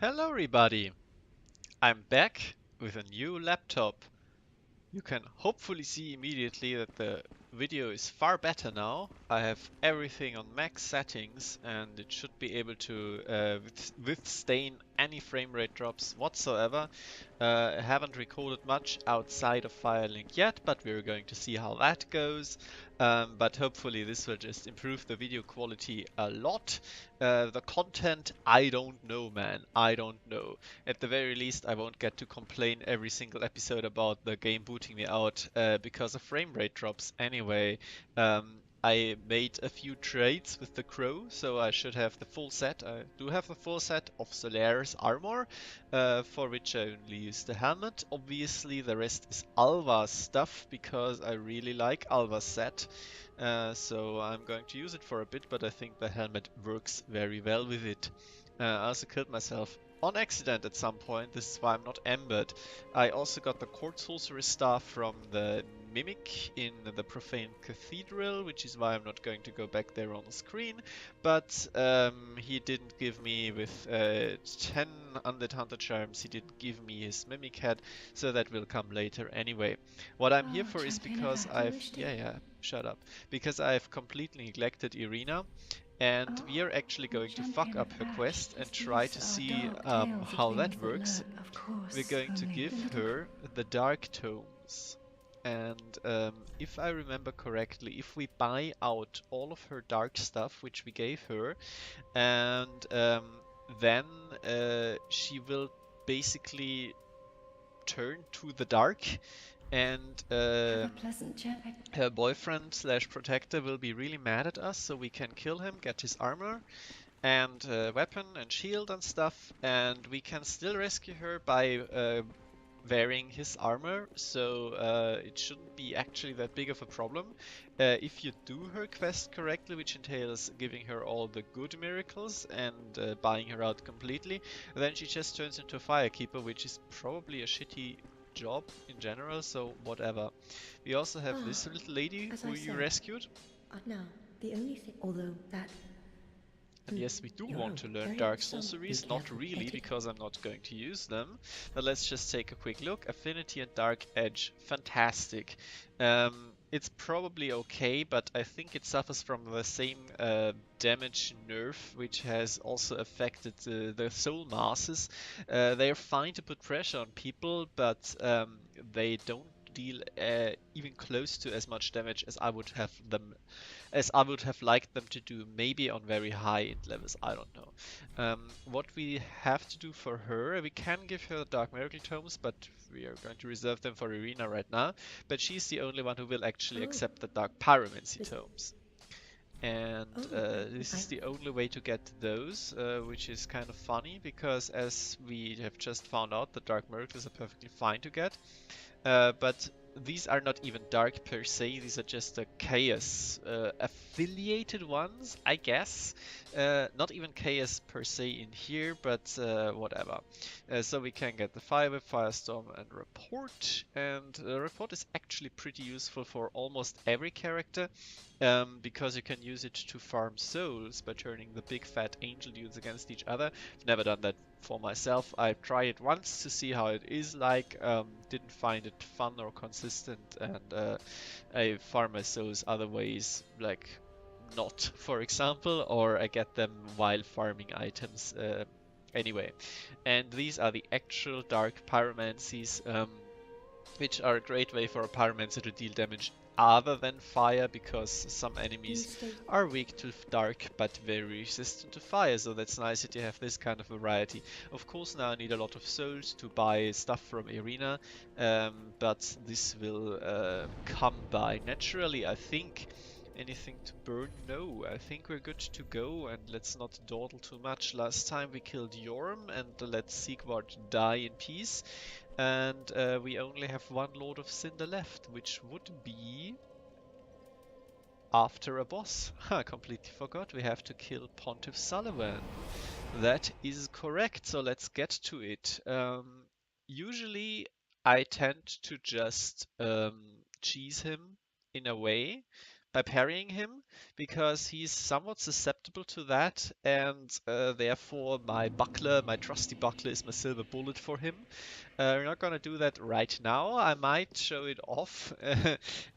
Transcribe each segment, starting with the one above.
Hello everybody! I'm back with a new laptop. You can hopefully see immediately that the video is far better now. I have everything on max settings and it should be able to withstand any frame rate drops whatsoever. I haven't recorded much outside of Firelink yet, but we're going to see how that goes. But hopefully this will just improve the video quality a lot. The content, I don't know, man. I don't know. At the very least, I won't get to complain every single episode about the game booting me out because of frame rate drops. Anyway, I made a few trades with the crow, so I should have the full set. I do have the full set of Solaris armor, for which I only use the helmet. Obviously, the rest is Alva's stuff because I really like Alva's set. So I'm going to use it for a bit, but I think the helmet works very well with it. I also killed myself on accident at some point. This is why I'm not embered. I also got the Court Sorcerer staff from the Mimic in the Profane Cathedral, which is why I'm not going to go back there on the screen. But he didn't give me, with 10 Undead Hunter Charms, he didn't give me his Mimic head, so that will come later anyway. What I'm here Oh, for is champion of because that, you I've, wished it. yeah, shut up. Because I've completely neglected Irina, and we Oh, are actually going to fuck champion of up her ash. quest and Yes, try these to are see dark tales of how things that that works. lurk, of We're course. going to Only give the little. her the Dark Tomes. And if I remember correctly, if we buy out all of her dark stuff, which we gave her, and then she will basically turn to the dark, and Have a pleasant journey. her boyfriend slash protector will be really mad at us, so we can kill him, get his armor and weapon and shield and stuff, and we can still rescue her by wearing his armor, so it shouldn't be actually that big of a problem. If you do her quest correctly, which entails giving her all the good miracles and buying her out completely, then she just turns into a firekeeper, which is probably a shitty job in general, so whatever. We also have Ah, this little lady as who I you said, rescued. now, the only thing, although that, And yes, we do you're want to learn very dark some. Be sorceries, not careful, really, Betty. because I'm not going to use them. But let's just take a quick look. Affinity and Dark Edge, fantastic. It's probably okay, but I think it suffers from the same damage nerf, which has also affected the soul masses. They are fine to put pressure on people, but they don't deal even close to as much damage as I would have liked them to do, maybe on very high int levels, I don't know. What we have to do for her, we can give her Dark Miracle Tomes, but we are going to reserve them for Irina right now. But she's the only one who will actually Oh, accept the Dark Pyromancy this. Tomes. And Oh, this I. is the only way to get those, which is kind of funny, because as we have just found out, the Dark Miracles are perfectly fine to get. But these are not even dark per se, these are just the chaos affiliated ones, I guess. Not even chaos per se in here, but whatever. So we can get the Fire Whip, Firestorm, and Report. And Report is actually pretty useful for almost every character. Because you can use it to farm souls by turning the big fat angel dudes against each other. I've never done that for myself. I tried it once to see how it is like, didn't find it fun or consistent, and I farm my souls other ways, like not, for example, or I get them while farming items anyway. And these are the actual dark pyromancies, which are a great way for a pyromancer to deal damage other than fire, because some You enemies stay. are weak to dark but very resistant to fire, so that's nice that you have this kind of variety. Of course, now I need a lot of souls to buy stuff from Arena, but this will come by naturally, I think. Anything to burn? No, I think we're good to go, and let's not dawdle too much. Last time we killed Yorm, and let Sigvard die in peace. And we only have one Lord of Cinder left, which would be after a boss. I completely forgot. We have to kill Pontiff Sullivan. That is correct, so let's get to it. Usually I tend to just cheese him in a way, by parrying him because he's somewhat susceptible to that, and therefore my trusty buckler is my silver bullet for him. We're not gonna do that right now. I might show it off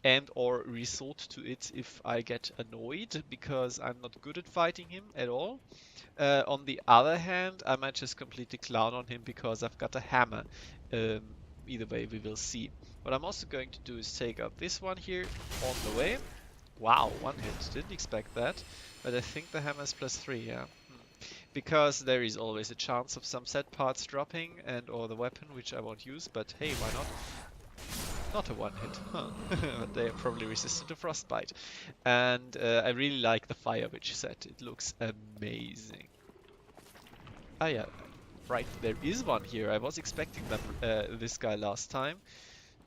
and or resort to it if I get annoyed because I'm not good at fighting him at all. On the other hand, I might just completely clown on him because I've got a hammer. Um, Either way, we will see. What I'm also going to do is take out this one here on the way. Wow, one hit. Didn't expect that. But I think the hammer is +3, yeah. Because there is always a chance of some set parts dropping and or the weapon, which I won't use, but hey, why not? Not a one hit, huh? But they are probably resistant to frostbite. And I really like the fire witch set. It looks amazing. Ah yeah, right, there is one here. I was expecting them, this guy last time,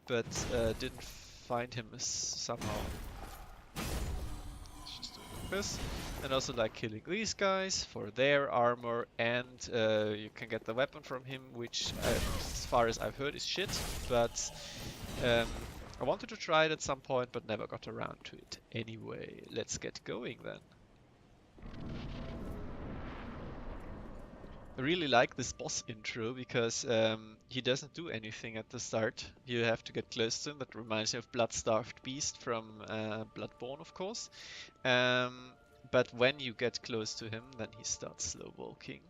but didn't find him somehow. Let's just do it like this. And also like killing these guys for their armor, and you can get the weapon from him, which as far as I've heard is shit, but I wanted to try it at some point, but never got around to it. Anyway, let's get going then. I really like this boss intro because he doesn't do anything at the start. You have to get close to him. That reminds me of Blood-Starved Beast from Bloodborne, of course. But when you get close to him, then he starts slow walking.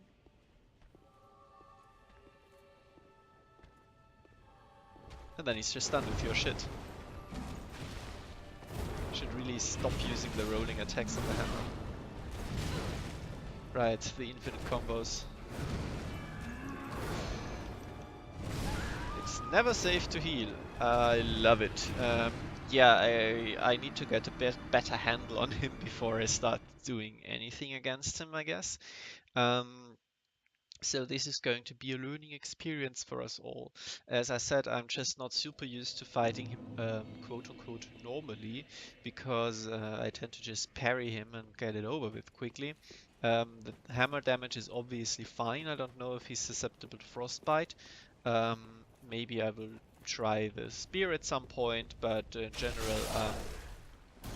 And then he's just done with your shit. Should really stop using the rolling attacks on the hammer. Right, the infinite combos. It's never safe to heal. I love it. Yeah, I need to get a better handle on him before I start doing anything against him, I guess. So this is going to be a learning experience for us all. As I said, I'm just not super used to fighting him quote-unquote normally, because I tend to just parry him and get it over with quickly. The hammer damage is obviously fine. I don't know if he's susceptible to frostbite. Maybe I will try the spear at some point, but in general,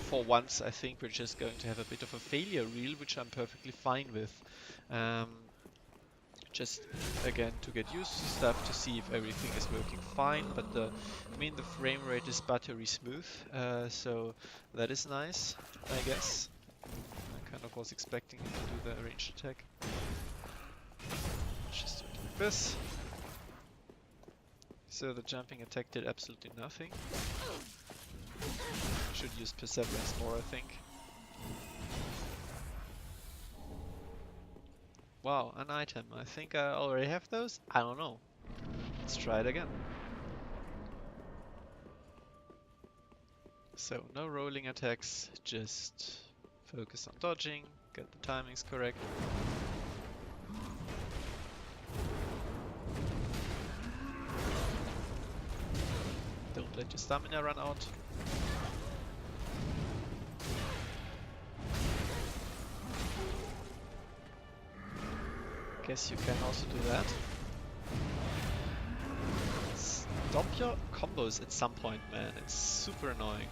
for once I think we're just going to have a bit of a failure reel, which I'm perfectly fine with. Just again to get used to stuff, to see if everything is working fine, but I mean the frame rate is buttery smooth, so that is nice, I guess. I kind of was expecting him to do the ranged attack. Just do it like this. So the jumping attack did absolutely nothing. Should use Perseverance more, I think. Wow, an item. I think I already have those? I don't know. Let's try it again. So, no rolling attacks, just focus on dodging, get the timings correct. Don't let your stamina run out. Guess you can also do that. Stop your combos at some point, man. It's super annoying.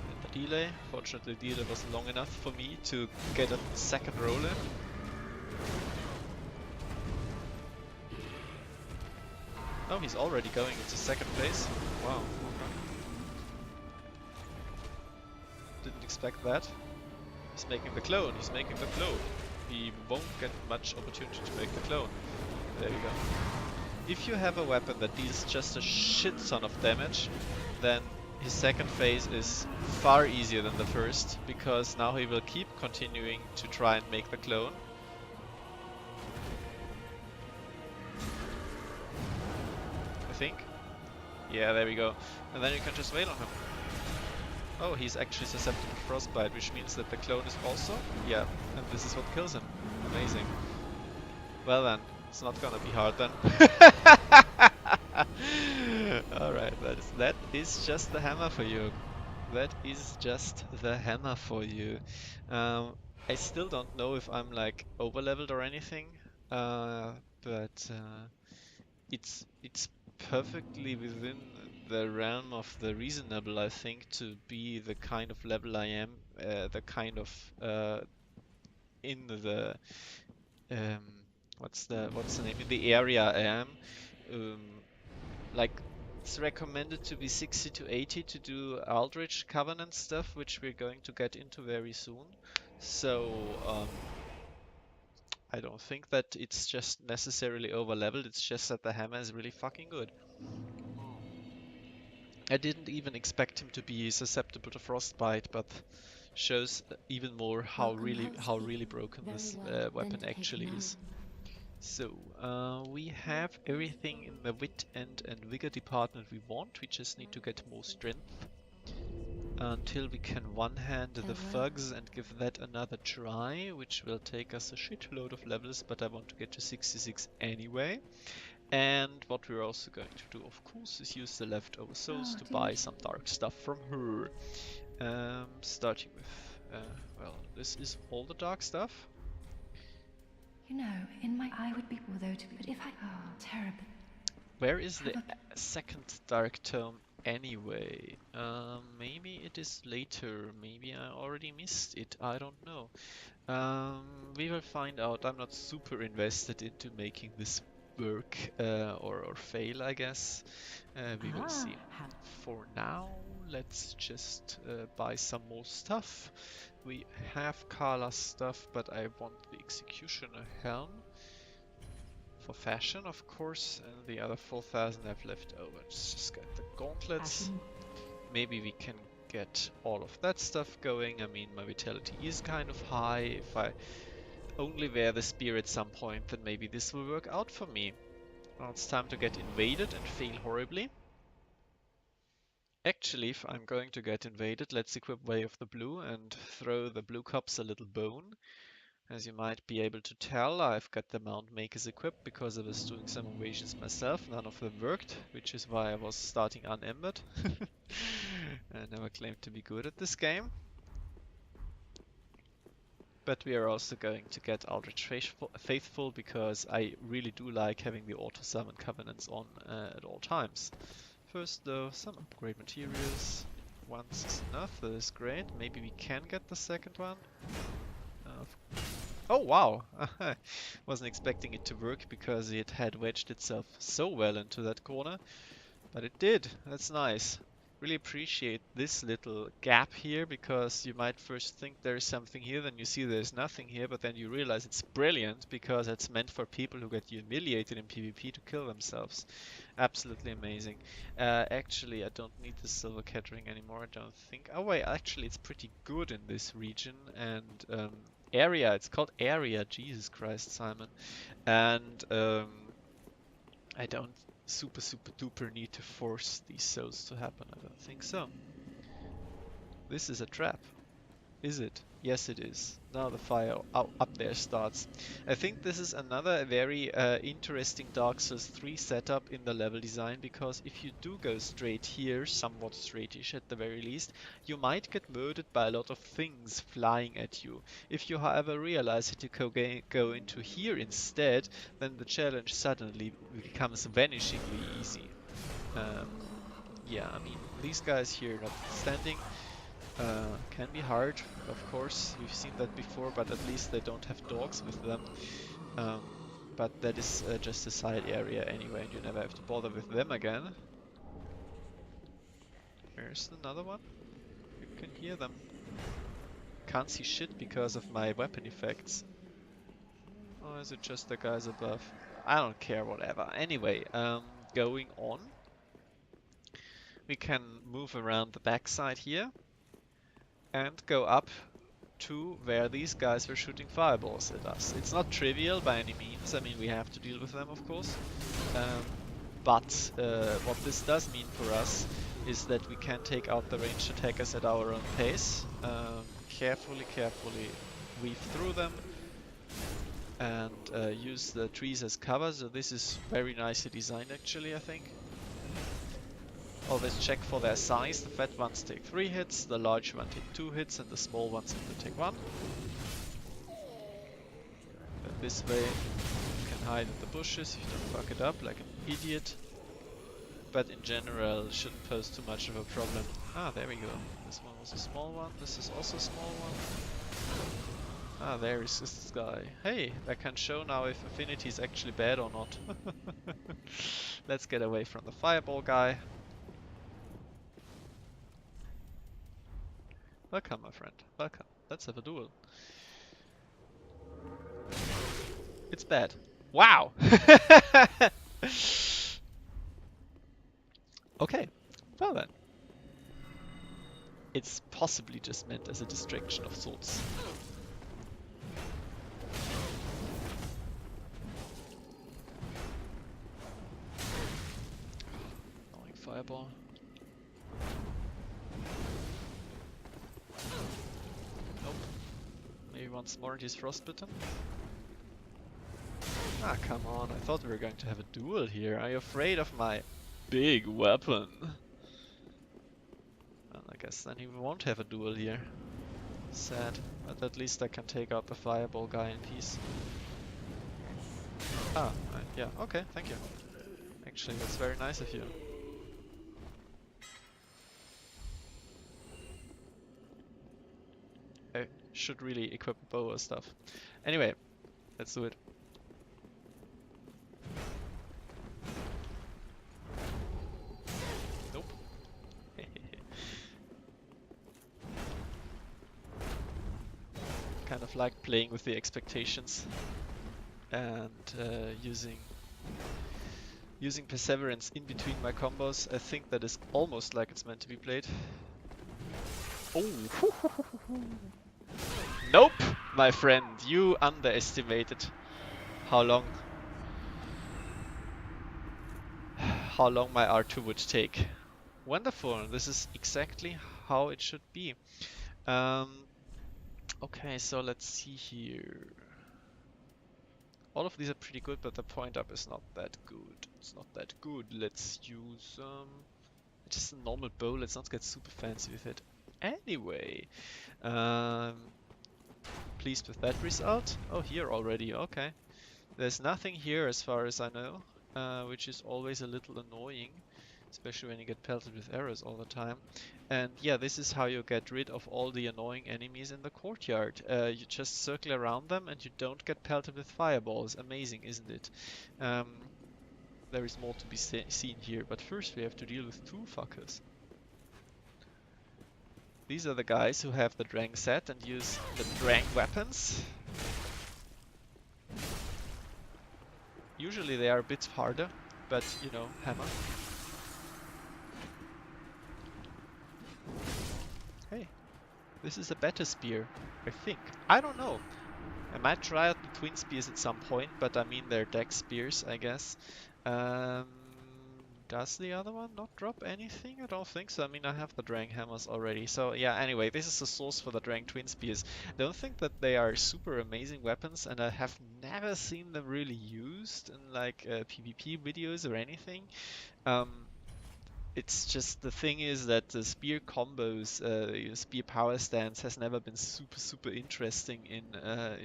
And the delay. Fortunately, the delay wasn't long enough for me to get a second roll in. Oh, he's already going into second place. Wow. Didn't expect that. He's making the clone. He's making the clone. He won't get much opportunity to make the clone. There we go. If you have a weapon that deals just a shit ton of damage, then his second phase is far easier than the first, because now he will keep continuing to try and make the clone. I think. Yeah, there we go. And then you can just wail on him. Oh, he's actually susceptible to frostbite, which means that the clone is also? Yeah, and this is what kills him. Amazing. Well then, it's not gonna be hard then. Alright, that is just the hammer for you. That is just the hammer for you. I still don't know if I'm like over leveled or anything, but it's perfectly within the realm of the reasonable, I think, to be the kind of level I am, the kind of in the um, what's the name, in the area I am. Um, like it's recommended to be 60 to 80 to do Aldrich Covenant stuff, which we're going to get into very soon. So I don't think that it's just necessarily over leveled, it's just that the hammer is really fucking good. I didn't even expect him to be susceptible to frostbite, but shows even more how Welcome, really housekeeping. broken Very this well. Then weapon to take a actually nap. is. So we have everything in the wit and vigor department we want. We just need to get more strength until we can one-hand the Farewell. thugs and give that another try, which will take us a shitload of levels, but I want to get to 66 anyway. And what we're also going to do, of course, is use the leftover souls Oh, to do you? buy some dark stuff from her. Starting with, well, this is all the dark stuff. You know, in my I would be although to but if I terrible. Where is the Have a second dark tome anyway? Maybe it is later. Maybe I already missed it. I don't know. We will find out. I'm not super invested into making this work or fail, I guess. We will see. have For now, let's just buy some more stuff. We have Carla's stuff, but I want the Executioner helm for fashion, of course, and the other 4,000 I've left over. Let's just get the gauntlets. fashion. Maybe we can get all of that stuff going. I mean, my vitality is kind of high. If I only wear the spear at some point, then maybe this will work out for me. Now it's time to get invaded and fail horribly. Actually, if I'm going to get invaded, let's equip Way of the Blue and throw the blue cops a little bone. As you might be able to tell, I've got the Mount Makers equipped because I was doing some invasions myself. None of them worked, which is why I was starting unembedded. I never claimed to be good at this game. But we are also going to get Aldrich Faithful because I really do like having the auto summon covenants on at all times. First though, some upgrade materials. Once is enough, that is great. Maybe we can get the second one. Oh wow! Wasn't expecting it to work because it had wedged itself so well into that corner. But it did. That's nice. Really appreciate this little gap here because you might first think there's something here, then you see there's nothing here, but then you realize it's brilliant because it's meant for people who get humiliated in PvP to kill themselves. Absolutely amazing. Actually, I don't need the silver cat ring anymore, I don't think. Oh wait, actually it's pretty good in this region and area. It's called area. Jesus Christ, Simon. And I don't super duper need to force these souls to happen. I don't think so. This is a trap. Is it? Yes, it is. Now the fire up there starts. I think this is another very interesting Dark Souls 3 setup in the level design, because if you do go straight here, somewhat straightish at the very least, you might get murdered by a lot of things flying at you. If you, however, realize that you go into here instead, then the challenge suddenly becomes vanishingly easy. Yeah, I mean, these guys here notwithstanding, can be hard, of course. We've seen that before, but at least they don't have dogs with them. Um, but that is just a side area anyway, and you never have to bother with them again. Here's another one. You can hear them. Can't see shit because of my weapon effects. Or is it just the guys above? I don't care, whatever. Anyway, going on. We can move around the backside here and go up to where these guys were shooting fireballs at us. It's not trivial by any means. I mean, we have to deal with them, of course. But what this does mean for us is that we can take out the ranged attackers at our own pace. Carefully weave through them and use the trees as cover. So this is very nicely designed, actually, I think. Always check for their size. The fat ones take 3 hits, the large ones take 2 hits, and the small ones simply take 1. And this way you can hide in the bushes if you don't fuck it up like an idiot. but in general shouldn't pose too much of a problem. Ah, there we go. This one was a small one. This is also a small one. Ah, there is this guy. Hey, I can show now if affinity is actually bad or not. Let's get away from the fireball guy. Welcome, my friend. Welcome. Let's have a duel. It's bad. Wow! Okay. Well then. It's possibly just meant as a distraction of sorts. Annoying fireball. Nope. Maybe once more and he's frostbitten. Ah, come on. I thought we were going to have a duel here. Are you afraid of my big weapon? Well, I guess then he won't have a duel here. Sad. But at least I can take out the fireball guy in peace. Ah, right. Yeah, okay, thank you. Actually, that's very nice of you. I should really equip a bow or stuff. Anyway, let's do it. Nope. Kind of like playing with the expectations and using perseverance in between my combos. I think that is almost like it's meant to be played. Oh! Nope, my friend, you underestimated how long my R2 would take. Wonderful, this is exactly how it should be. Okay, so let's see here. All of these are pretty good, but the point up is not that good. It's not that good. Let's use just a normal bow. Let's not get super fancy with it. Anyway, pleased with that result. Oh, here already. Okay. There's nothing here as far as I know, which is always a little annoying, especially when you get pelted with arrows all the time. And yeah, this is how you get rid of all the annoying enemies in the courtyard. You just circle around them and you don't get pelted with fireballs. Amazing, isn't it? There is more to be seen here, but first we have to deal with two fuckers. These are the guys who have the Drang set and use the Drang weapons. Usually they are a bit harder, but you know, hammer. Hey, this is a better spear, I think. I don't know. I might try out the twin spears at some point, but I mean they're deck spears, I guess. Does the other one not drop anything? I don't think so. I mean, I have the Drang hammers already. So yeah, anyway, this is the source for the Drang twin spears. I don't think that they are super amazing weapons, and I have never seen them really used in like PvP videos or anything. It's just the thing is that the spear combos, spear power stance has never been super interesting in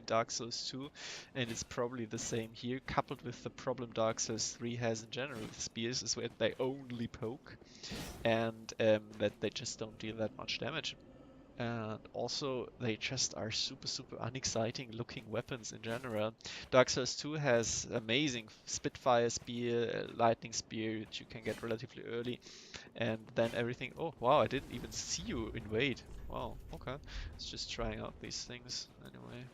Dark Souls 2, and it's probably the same here, coupled with the problem Dark Souls 3 has in general with spears, is that they only poke, and that they just don't deal that much damage. And also, they just are super unexciting looking weapons in general. Dark Souls 2 has amazing Spitfire spear, lightning spear, which you can get relatively early, and then everything. Oh wow, I didn't even see you invade. Wow, okay. Let's just trying out these things anyway.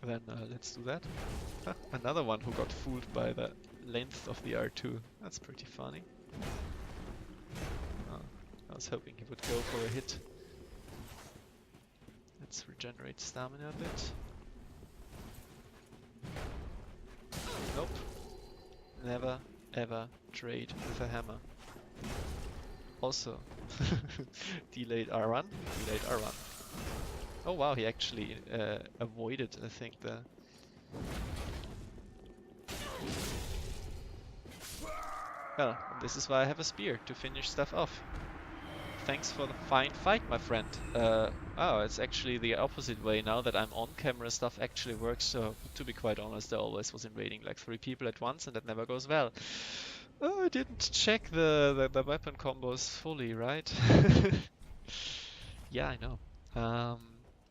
Then let's do that. Another one who got fooled by the length of the R2. That's pretty funny. I was hoping he would go for a hit. Let's regenerate stamina a bit. Nope. Never ever trade with a hammer. Also, delayed R1, delayed R1. Oh wow, he actually avoided, I think, the... Well, this is why I have a spear, to finish stuff off. thanks for the fine fight, my friend. Oh, it's actually the opposite way now that I'm on camera. Stuff actually works. So to be quite honest, I always was invading like 3 people at once, and that never goes well. Oh, I didn't check the weapon combos fully, right? Yeah, I know. Um,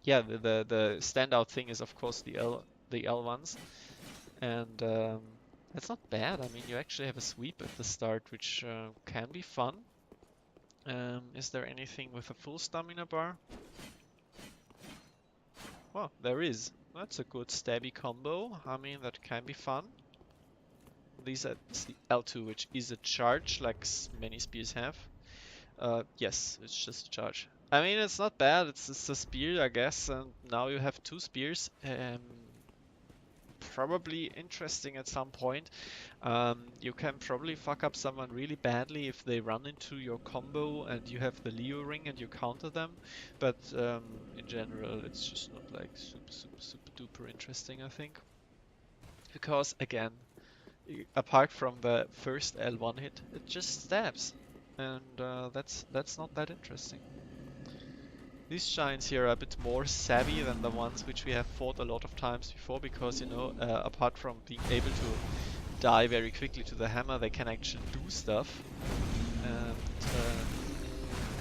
yeah, the standout thing is of course the L ones, and that's not bad. I mean, you actually have a sweep at the start, which can be fun. Is there anything with a full stamina bar? Well, there is. That's a good stabby combo. I mean, that can be fun. These are it's the L2, which is a charge, like many spears have. Yes, it's just a charge. I mean, it's not bad. It's a spear, I guess, and now you have 2 spears. Probably interesting at some point. You can probably fuck up someone really badly if they run into your combo and you have the Leo ring and you counter them. But in general, it's just not like super duper interesting, I think. Because again, apart from the first L1 hit, it just stabs. And that's not that interesting. These giants here are a bit more savvy than the ones which we have fought a lot of times before because, you know, apart from being able to die very quickly to the hammer, they can actually do stuff. And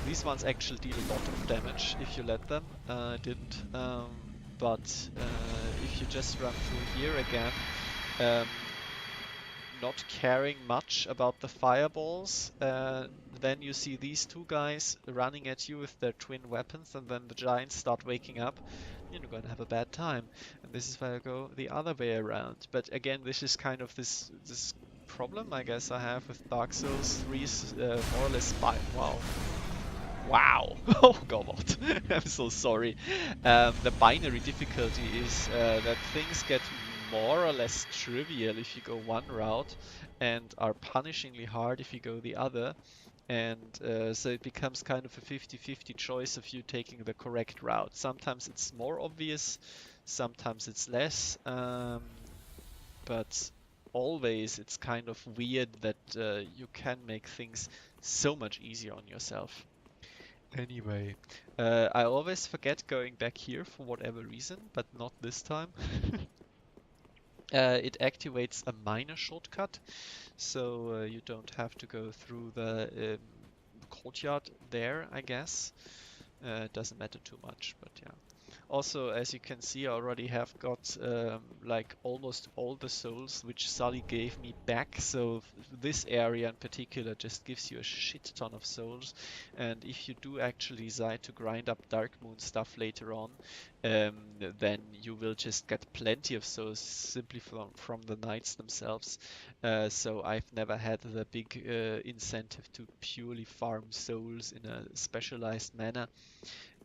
these ones actually deal a lot of damage if you let them. Didn't. But if you just run through here again, um, not caring much about the fireballs, then you see these 2 guys running at you with their twin weapons, and then the giants start waking up. You're gonna have a bad time, and this is why I go the other way around. But again, this is kind of this problem I guess I have with Dark Souls 3's more or less spy. Wow. Wow! Oh god, I'm so sorry. The binary difficulty is that things get more or less trivial if you go one route and are punishingly hard if you go the other. And so it becomes kind of a 50-50 choice of you taking the correct route. Sometimes it's more obvious, sometimes it's less, but always it's kind of weird that you can make things so much easier on yourself. Anyway, I always forget going back here for whatever reason, but not this time. It activates a minor shortcut, so you don't have to go through the courtyard there, I guess. It doesn't matter too much, but yeah. Also, as you can see, I already have got like almost all the souls which Sully gave me back. So this area in particular just gives you a shit ton of souls. And if you do actually decide to grind up Dark Moon stuff later on, then you will just get plenty of souls simply from the knights themselves. So I've never had the big incentive to purely farm souls in a specialized manner,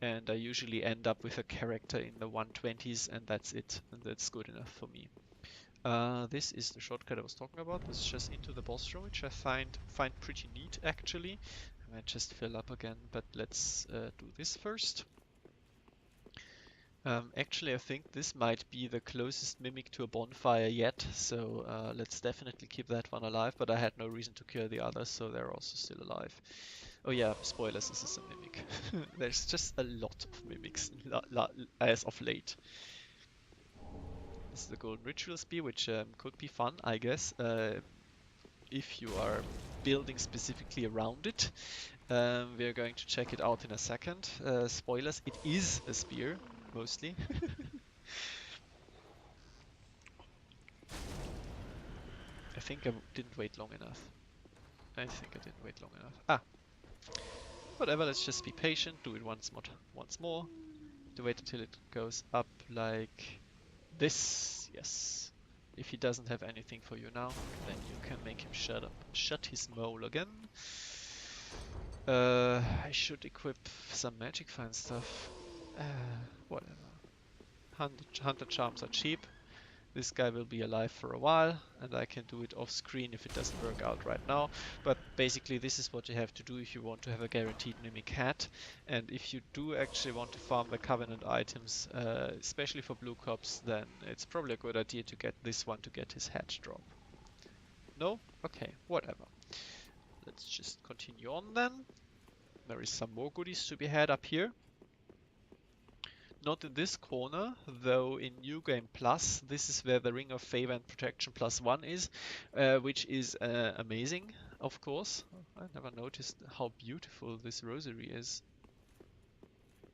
and I usually end up with a character in the 120s, and that's it, and that's good enough for me. This is the shortcut I was talking about. This is just into the boss room, which I find pretty neat actually. I might just fill up again, but let's do this first. Actually, I think this might be the closest mimic to a bonfire yet, so let's definitely keep that one alive, but I had no reason to kill the others, so they're also still alive. Oh yeah, spoilers, this is a mimic. There's just a lot of mimics as of late. This is the Golden Ritual Spear, which could be fun, I guess, if you are building specifically around it. We are going to check it out in a second. Spoilers, it is a spear, mostly. I think I didn't wait long enough. I think I didn't wait long enough. Ah, whatever, let's just be patient, do it once more. To wait until it goes up like this. Yes. If he doesn't have anything for you now, then you can make him shut up. Shut his mole again. I should equip some magic find stuff. Whatever. Hunter charms are cheap. This guy will be alive for a while, and I can do it off screen if it doesn't work out right now. But basically this is what you have to do if you want to have a guaranteed mimic hat. And if you do actually want to farm the Covenant items, especially for blue cops, then it's probably a good idea to get this one to get his hat drop. No? Okay, whatever. Let's just continue on then. There is some more goodies to be had up here. Not in this corner, though in New Game Plus, this is where the Ring of Favor and Protection +1 is, which is amazing, of course. I never noticed how beautiful this rosary is.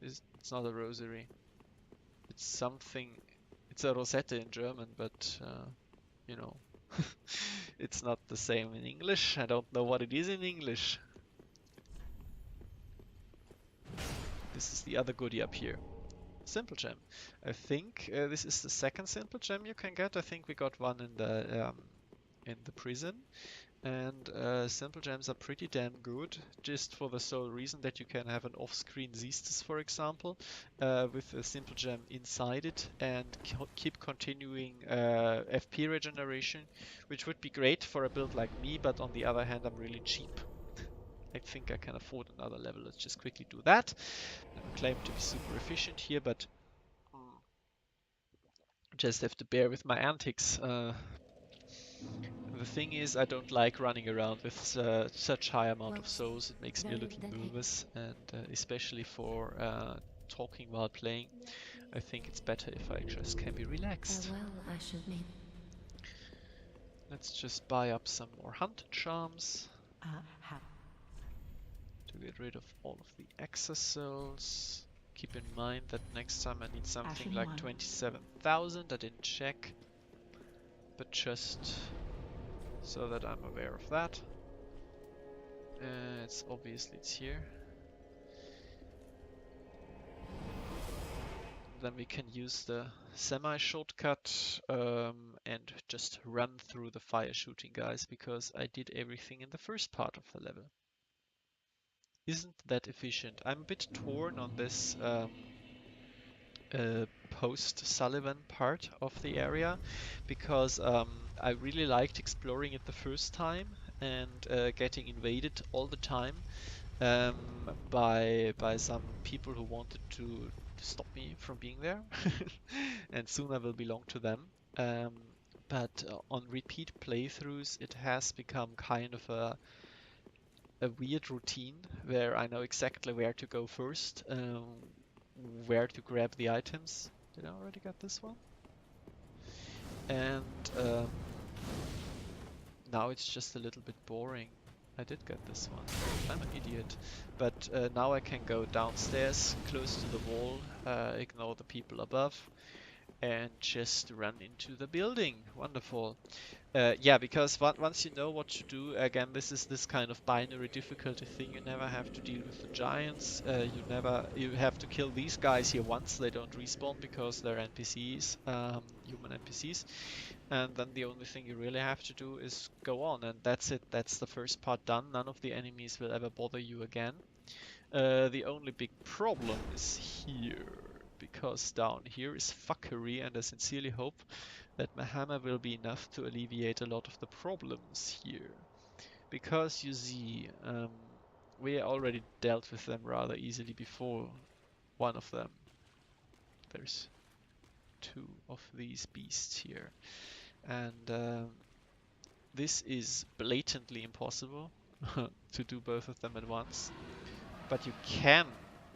It's not a rosary. It's something, it's a rosette in German, but you know, it's not the same in English. I don't know what it is in English. This is the other goodie up here. Simple gem. I think this is the second simple gem you can get. I think we got one in the prison. And simple gems are pretty damn good, just for the sole reason that you can have an off-screen Zestus, for example, with a simple gem inside it, and keep continuing FP regeneration, which would be great for a build like me, but on the other hand, I'm really cheap. I think I can afford another level. Let's just quickly do that. I claim to be super efficient here, but just have to bear with my antics. The thing is, I don't like running around with such high amount of souls. It makes me a little nervous, and especially for talking while playing, I think it's better if I just can be relaxed. Let's just buy up some more hunter charms to get rid of all of the excess souls. Keep in mind that next time I need something like 27,000. I didn't check, but just so that I'm aware of that. It's obviously it's here. Then we can use the semi-shortcut and just run through the fire shooting guys, because I did everything in the first part of the level. Isn't that efficient? I'm a bit torn on this post-Sullivan part of the area, because I really liked exploring it the first time and getting invaded all the time by some people who wanted to stop me from being there, and soon I will belong to them. But on repeat playthroughs, it has become kind of a weird routine where I know exactly where to go first, where to grab the items. Did I already get this one? And now it's just a little bit boring. I did get this one. I'm an idiot. But now I can go downstairs, close to the wall, ignore the people above, and just run into the building. Wonderful. Yeah, because once you know what to do, again, this is this kind of binary difficulty thing. You never have to deal with the giants. You have to kill these guys here once. They don't respawn because they're NPCs, human NPCs. And then the only thing you really have to do is go on, and that's it. That's the first part done. None of the enemies will ever bother you again. The only big problem is here, because down here is fuckery, and I sincerely hope that my hammer will be enough to alleviate a lot of the problems here. Because you see, we already dealt with them rather easily before. One of them. There's two of these beasts here. And this is blatantly impossible to do both of them at once. But you can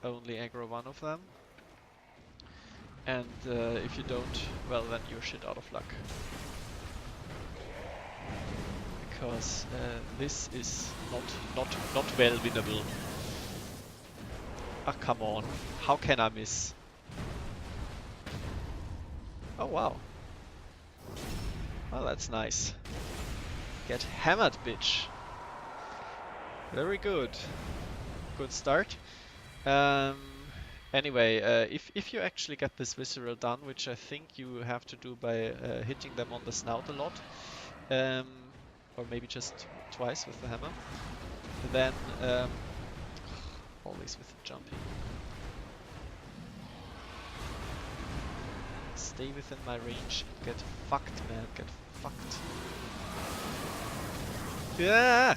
only aggro one of them. And if you don't, well, then you're shit out of luck. Because this is not well winnable. Ah, come on. How can I miss? Oh, wow. Well, that's nice. Get hammered, bitch. Very good. Good start. Anyway, if you actually get this visceral done, which I think you have to do by hitting them on the snout a lot, or maybe just twice with the hammer, then always with the jumping. Stay within my range and get fucked, man. Get fucked. Yeah!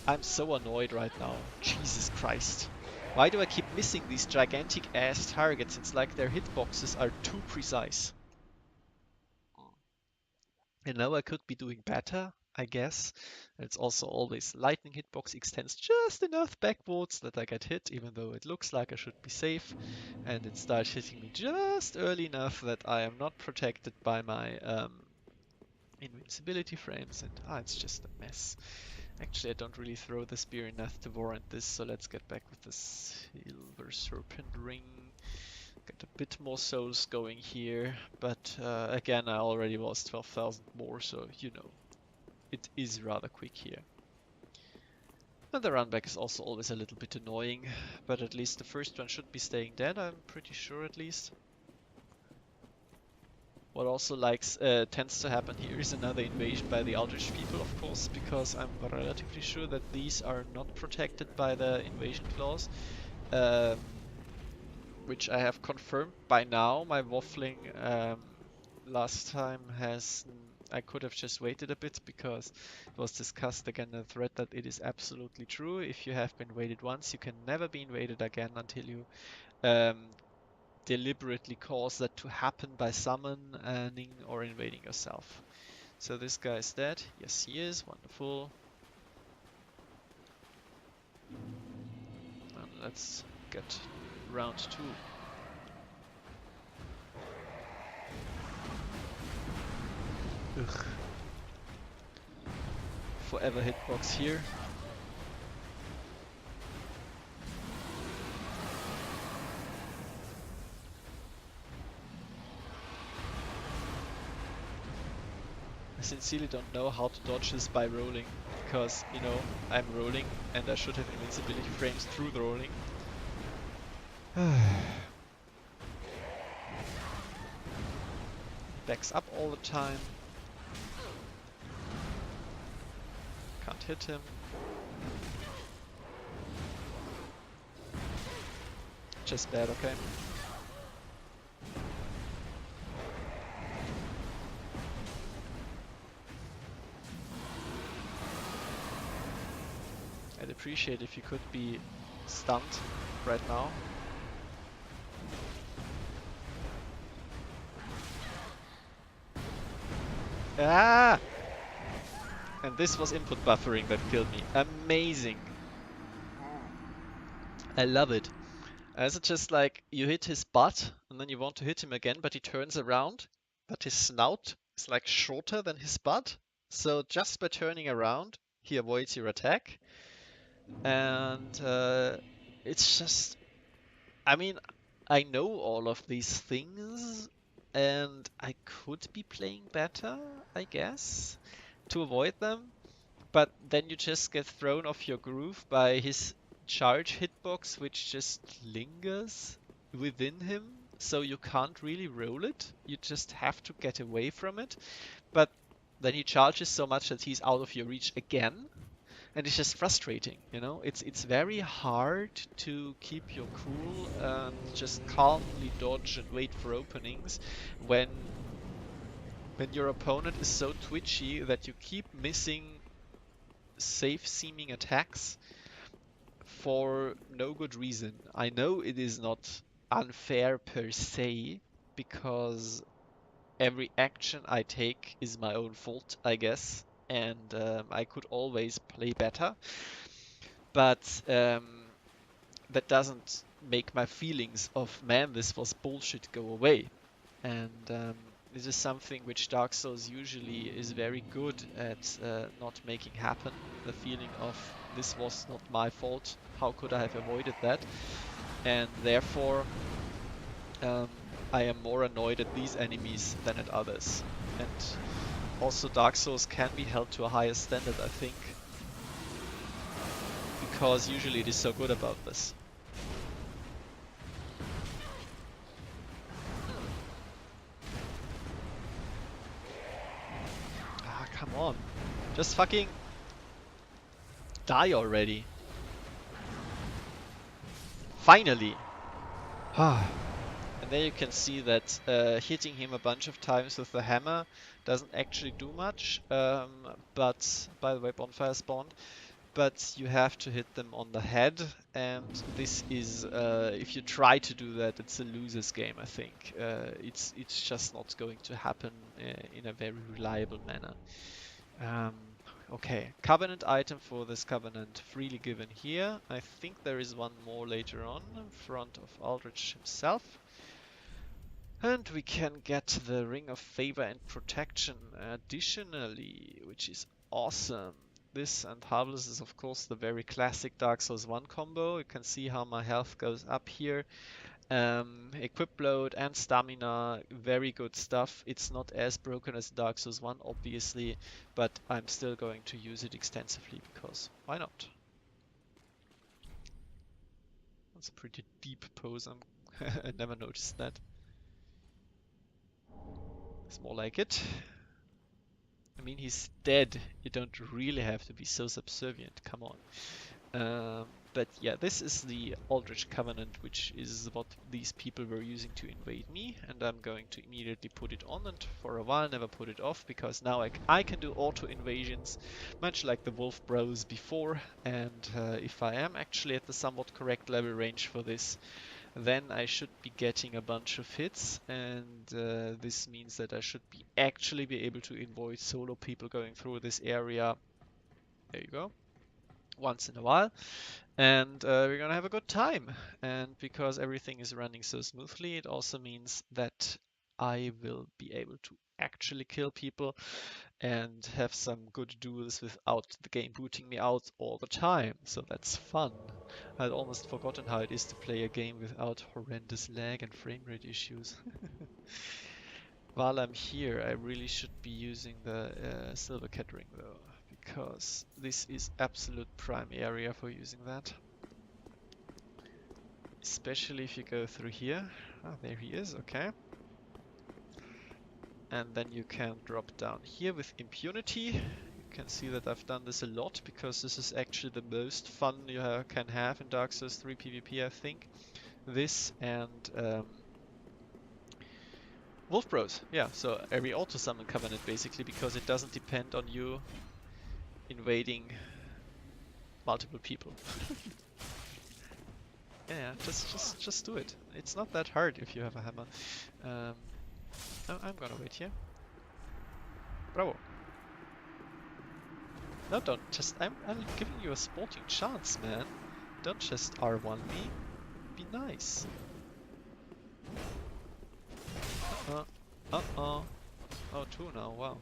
I'm so annoyed right now. Jesus Christ. Why do I keep missing these gigantic ass targets? It's like their hitboxes are too precise. And now I could be doing better. I guess. It's also always lightning hitbox extends just enough backwards that I get hit, even though it looks like I should be safe. And it starts hitting me just early enough that I am not protected by my invincibility frames, and it's just a mess. Actually, I don't really throw the spear enough to warrant this, so let's get back with the silver serpent ring. Get a bit more souls going here, but again, I already lost 12,000 more, so you know, it is rather quick here. And the run back is also always a little bit annoying, but at least the first one should be staying dead, I'm pretty sure at least. What also tends to happen here is another invasion by the Eldritch people, of course, because I'm relatively sure that these are not protected by the invasion clause, um, which I have confirmed by now. My waffling last time I could have just waited a bit because it was discussed again in the thread that it is absolutely true. If you have been invaded once, you can never be invaded again until you um, deliberately cause that to happen by summoning or invading yourself. So this guy is dead. Yes, he is. Wonderful. And let's get round 2. Ugh. Forever hitbox here. I sincerely don't know how to dodge this by rolling, because, you know, I'm rolling and I should have invincibility frames through the rolling. Backs up all the time. Can't hit him. Just bad, okay. I'd appreciate if you could be stunned right now. Ah! And this was input buffering that killed me. Amazing. I love it. As it's just like you hit his butt and then you want to hit him again, but he turns around, but his snout is like shorter than his butt. So just by turning around, he avoids your attack. And it's just, I mean, I know all of these things and I could be playing better, I guess, to avoid them. But then you just get thrown off your groove by his charge hitbox, which just lingers within him, so you can't really roll it. You just have to get away from it. But then he charges so much that he's out of your reach again, and it's just frustrating, you know? It's very hard to keep your cool and just calmly dodge and wait for openings when your opponent is so twitchy that you keep missing safe seeming attacks for no good reason. I know it is not unfair per se, because every action I take is my own fault, I guess, and I could always play better, but that doesn't make my feelings of, man, this was bullshit, go away. And this is something which Dark Souls usually is very good at not making happen. The feeling of, this was not my fault, how could I have avoided that? And therefore I am more annoyed at these enemies than at others. And also Dark Souls can be held to a higher standard, I think, because usually it is so good about this. Ah, come on. Just fucking die already. Finally! And there you can see that hitting him a bunch of times with the hammer doesn't actually do much, but, by the way, bonfire spawned, but you have to hit them on the head, and this is, if you try to do that, it's a loser's game, I think. It's just not going to happen in a very reliable manner. Okay, Covenant item for this Covenant freely given here. I think there is one more later on in front of Aldrich himself. And we can get the Ring of Favor and Protection additionally, which is awesome. This and Harvest is of course the very classic Dark Souls 1 combo. You can see how my health goes up here. Equip load and stamina, very good stuff. It's not as broken as Dark Souls 1 obviously, but I'm still going to use it extensively because why not? That's a pretty deep pose. I never noticed that. It's more like it. I mean, he's dead. You don't really have to be so subservient. Come on. But yeah, this is the Aldrich Covenant, which is what these people were using to invade me, and I'm going to immediately put it on, and for a while never put it off, because now I can do auto invasions, much like the Wolf Bros before, and if I am actually at the somewhat correct level range for this, then I should be getting a bunch of hits, and this means that I should actually be able to avoid solo people going through this area. There you go. Once in a while, and we're gonna have a good time. And because everything is running so smoothly, it also means that I will be able to actually kill people and have some good duels without the game booting me out all the time. So that's fun. I'd almost forgotten how it is to play a game without horrendous lag and frame rate issues. While I'm here, I really should be using the Silver Cat Ring though, because this is absolute prime area for using that. Especially if you go through here. Ah, there he is, okay. And then you can drop down here with impunity. You can see that I've done this a lot because this is actually the most fun you can have in Dark Souls 3 PvP, I think. This and Wolf Bros. Yeah, so every auto summon Covenant basically, because it doesn't depend on you invading multiple people. Yeah, just do it. It's not that hard if you have a hammer. I'm gonna wait here. Bravo. No, don't just. I'm giving you a sporting chance, man. Don't just R1 me. Be nice. Uh-oh. Oh, two now. Wow.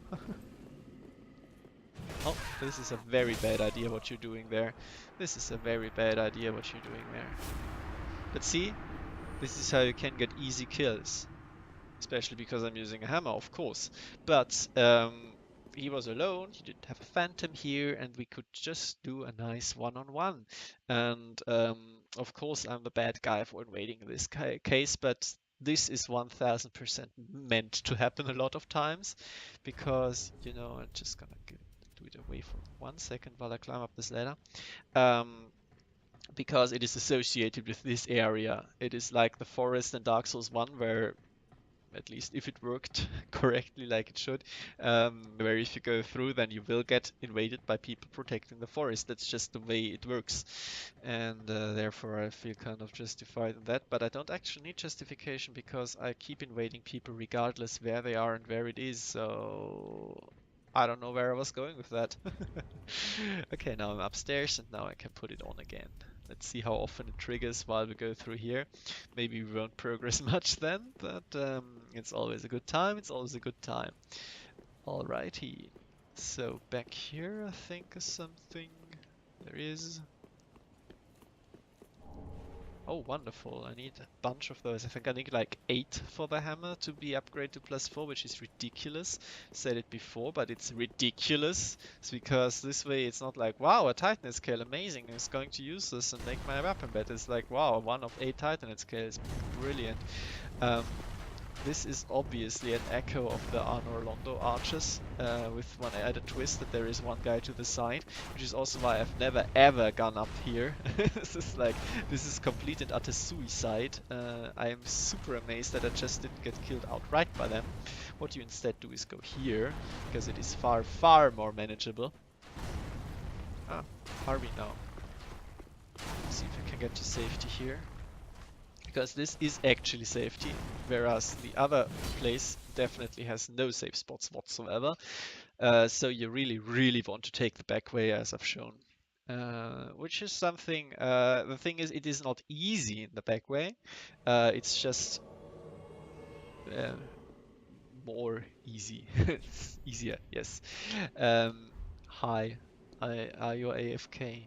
Oh, this is a very bad idea what you're doing there. This is a very bad idea what you're doing there. But see, this is how you can get easy kills. Especially because I'm using a hammer, of course. But he was alone, he didn't have a phantom here, and we could just do a nice one-on-one. And of course I'm the bad guy for invading this case, but this is 1000% meant to happen a lot of times, because, you know, I'm just gonna do it away for 1 second while I climb up this ladder. Because it is associated with this area. It is like the forest in Dark Souls 1, where at least if it worked correctly like it should, where if you go through then you will get invaded by people protecting the forest. That's just the way it works, and therefore I feel kind of justified in that, but I don't actually need justification because I keep invading people regardless where they are and where it is, so I don't know where I was going with that. Okay, now I'm upstairs and now I can put it on again. Let's see how often it triggers while we go through here. Maybe we won't progress much then, but it's always a good time. It's always a good time. Alrighty. So back here, I think is something. There is. Oh, wonderful. I need a bunch of those. I think I need like 8 for the hammer to be upgraded to +4, which is ridiculous. Said it before, but it's ridiculous. It's because this way it's not like, wow, a Titanate scale, amazing. I'm going to use this and make my weapon better. It's like, wow, 1 of 8 Titanate scales. Brilliant. This is obviously an echo of the Arnor Londo archers, with one added twist that there is one guy to the side, which is also why I've never ever gone up here. This is complete and utter suicide. I am super amazed that I just didn't get killed outright by them. What you instead do is go here, because it is far, far more manageable. Ah, are we now? Let's see if I can get to safety here. Because this is actually safety, whereas the other place definitely has no safe spots whatsoever. So you really, really want to take the back way, as I've shown. Which is something, the thing is, it is not easy in the back way. It's just uh, more easy. It's easier, yes. Um, Hi, are you AFK?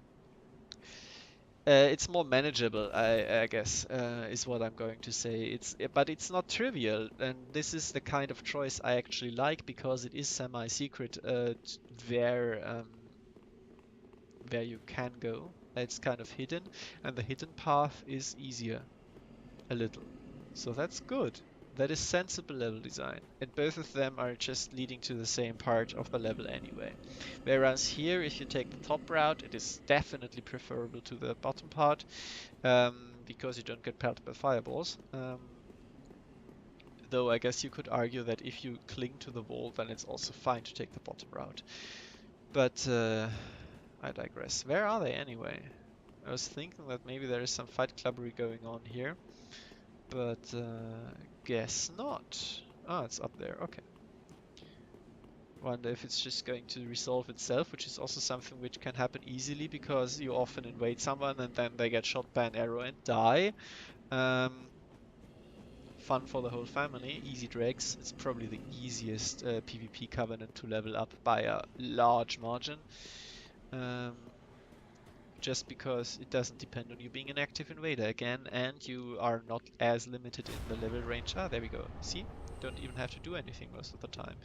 It's more manageable, I guess, is what I'm going to say. But it's not trivial, and this is the kind of choice I actually like because it is semi-secret where you can go. It's kind of hidden, and the hidden path is easier a little. So that's good. That is sensible level design, and both of them are just leading to the same part of the level anyway. Whereas here, if you take the top route, it is definitely preferable to the bottom part, because you don't get pelted by fireballs. Though I guess you could argue that if you cling to the wall, then it's also fine to take the bottom route. But I digress. Where are they anyway? I was thinking that maybe there is some fight clubbery going on here, but guess not. Ah, it's up there. Okay. Wonder if it's just going to resolve itself, which is also something which can happen easily because you often invade someone and then they get shot by an arrow and die. Um, Fun for the whole family. Easy dregs. It's probably the easiest PvP covenant to level up by a large margin. Um, just because it doesn't depend on you being an active invader again, and you are not as limited in the level range. Ah, there we go. See? Don't even have to do anything most of the time.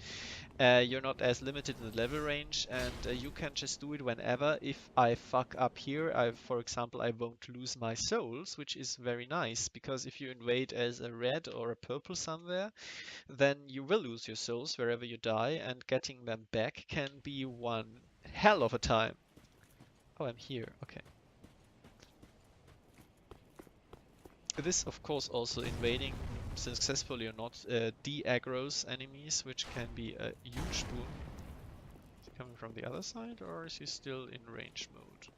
You're not as limited in the level range, and you can just do it whenever. If I fuck up here, for example, I won't lose my souls, which is very nice, because if you invade as a red or a purple somewhere, then you will lose your souls wherever you die, and getting them back can be one hell of a time. Oh, I'm here. Okay. This, of course, also invading successfully or not de-aggroes enemies, which can be a huge boon. Is he coming from the other side, or is he still in range mode?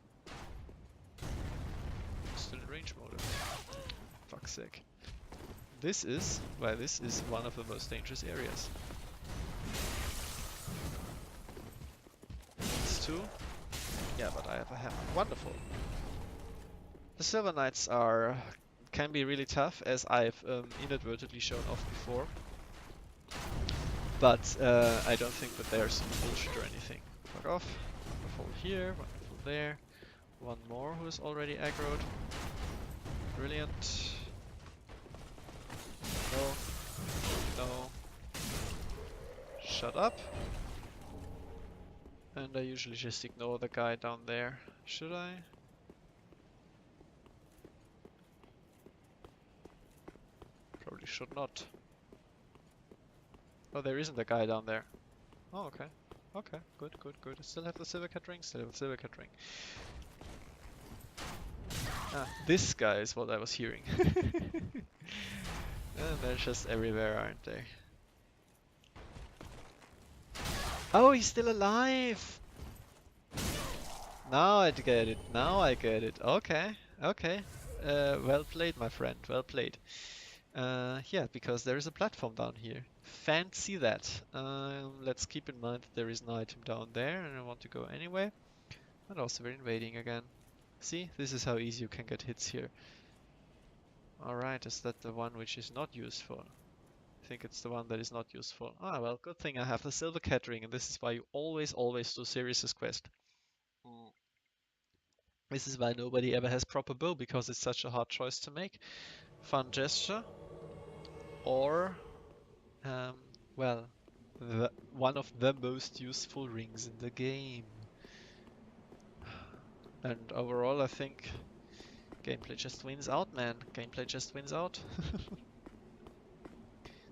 Still in range mode. Okay. Fuck's sake. This is one of the most dangerous areas. It's two. Yeah, but I have a hammer. Wonderful. The Silver Knights can be really tough, as I've inadvertently shown off before. But I don't think that there's bullshit or anything. Fuck off. Wonderful here, wonderful there. One more who is already aggroed. Brilliant. No. No. Shut up. And I usually just ignore the guy down there. Should I? Probably should not. Oh, there isn't a guy down there. Oh, okay. Okay, good, good, good. I still have the silver cat ring, still have the silver cat ring. Ah, this guy is what I was hearing. And they're just everywhere, aren't they? Oh, he's still alive! Now I get it, now I get it. Okay, okay. Well played, my friend, well played. Yeah, because there is a platform down here. Fancy that. Let's keep in mind that there is an item down there, and I want to go anyway. And also we're invading again. See, this is how easy you can get hits here. Alright, is that the one which is not useful? I think it's the one that is not useful. Ah, well, good thing I have the silver cat ring, and this is why you always do Sirius's quest. This is why nobody ever has proper bow, because it's such a hard choice to make. Fun gesture, or Um, well, one of the most useful rings in the game. And overall, I think gameplay just wins out, man. Gameplay just wins out.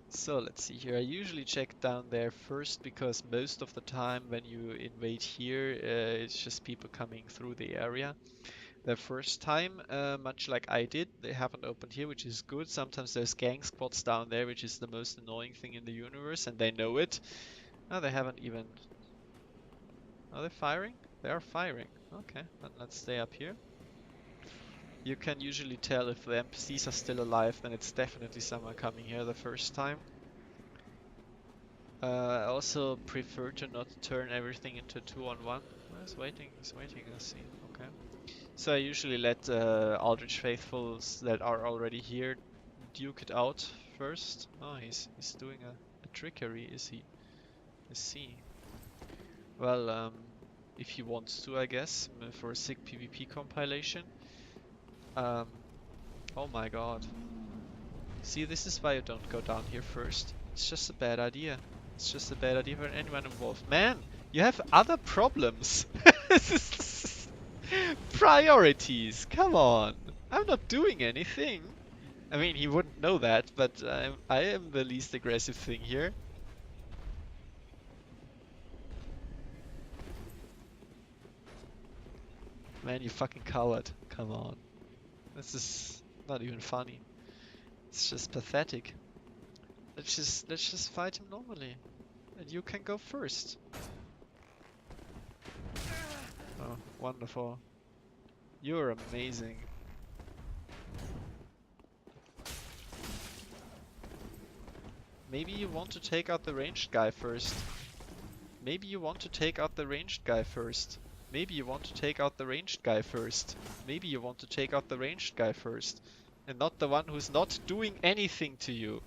So let's see here. I usually check down there first because most of the time when you invade here, it's just people coming through the area. The first time, much like I did, they haven't opened here, which is good. Sometimes there's gang squads down there, which is the most annoying thing in the universe, and they know it. No, they haven't even... Are they firing? They are firing. Okay, then let's stay up here. You can usually tell if the NPCs are still alive, then it's definitely someone coming here the first time. I also prefer to not turn everything into 2-on-1. He's waiting, I see. Okay. So I usually let Aldrich Faithfuls that are already here duke it out first. Oh, he's doing a trickery, is he? I see. Well, if he wants to, I guess, for a sick PvP compilation. Um, oh my god. See, this is why you don't go down here first. It's just a bad idea. It's just a bad idea for anyone involved. Man, you have other problems. Priorities, come on. I'm not doing anything. I mean, he wouldn't know that, but I am the least aggressive thing here. Man, you fucking coward. Come on. This is not even funny. It's just pathetic. Let's just fight him normally. And you can go first. Oh, wonderful. You're amazing. Maybe you want to take out the ranged guy first. Maybe you want to take out the ranged guy first. Maybe you want to take out the ranged guy first. Maybe you want to take out the ranged guy first. And not the one who's not doing anything to you.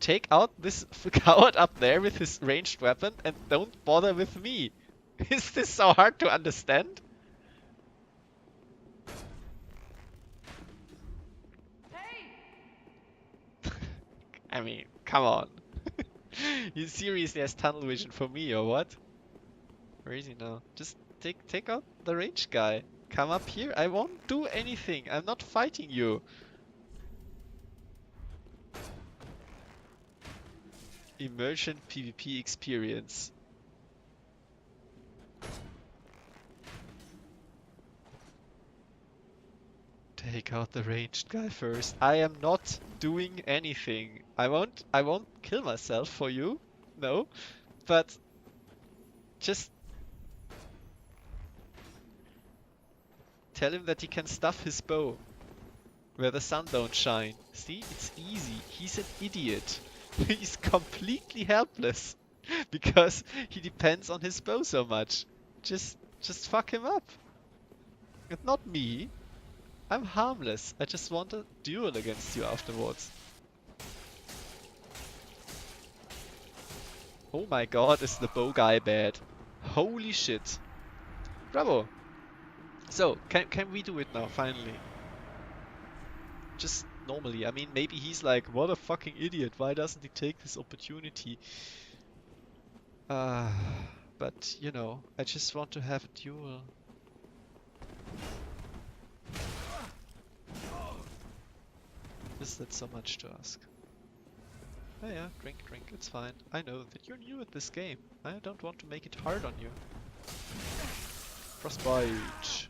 Take out this coward up there with his ranged weapon and don't bother with me. Is this so hard to understand? I mean, come on. You seriously has tunnel vision for me or what? Where is he now? Just take out the range guy. Come up here. I won't do anything. I'm not fighting you. Immersion PvP experience. Take out the ranged guy first. I am not doing anything. I won't kill myself for you. No. But just tell him that he can stuff his bow where the sun don't shine. See, it's easy. He's an idiot. He's completely helpless because he depends on his bow so much. Just fuck him up. And not me. I'm harmless. I just want a duel against you afterwards. Oh my god, is the bow guy bad. Holy shit. Bravo. So, can we do it now, finally? Just normally. I mean, maybe he's like, what a fucking idiot. Why doesn't he take this opportunity? But, you know, I just want to have a duel. Is that so much to ask? Oh yeah, drink, it's fine. I know that you're new at this game. I don't want to make it hard on you. Frostbite!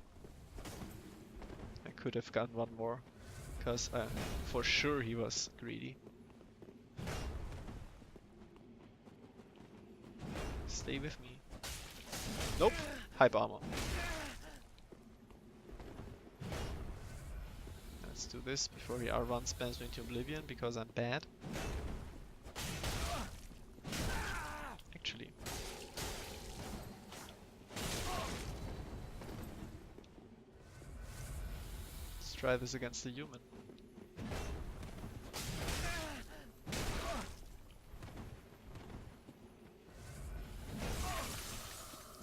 I could have gotten one more, because for sure he was greedy. Stay with me. Nope! Hype armor. Let's do this before he R1 spams me into oblivion, because I'm bad. Actually. Let's try this against the human.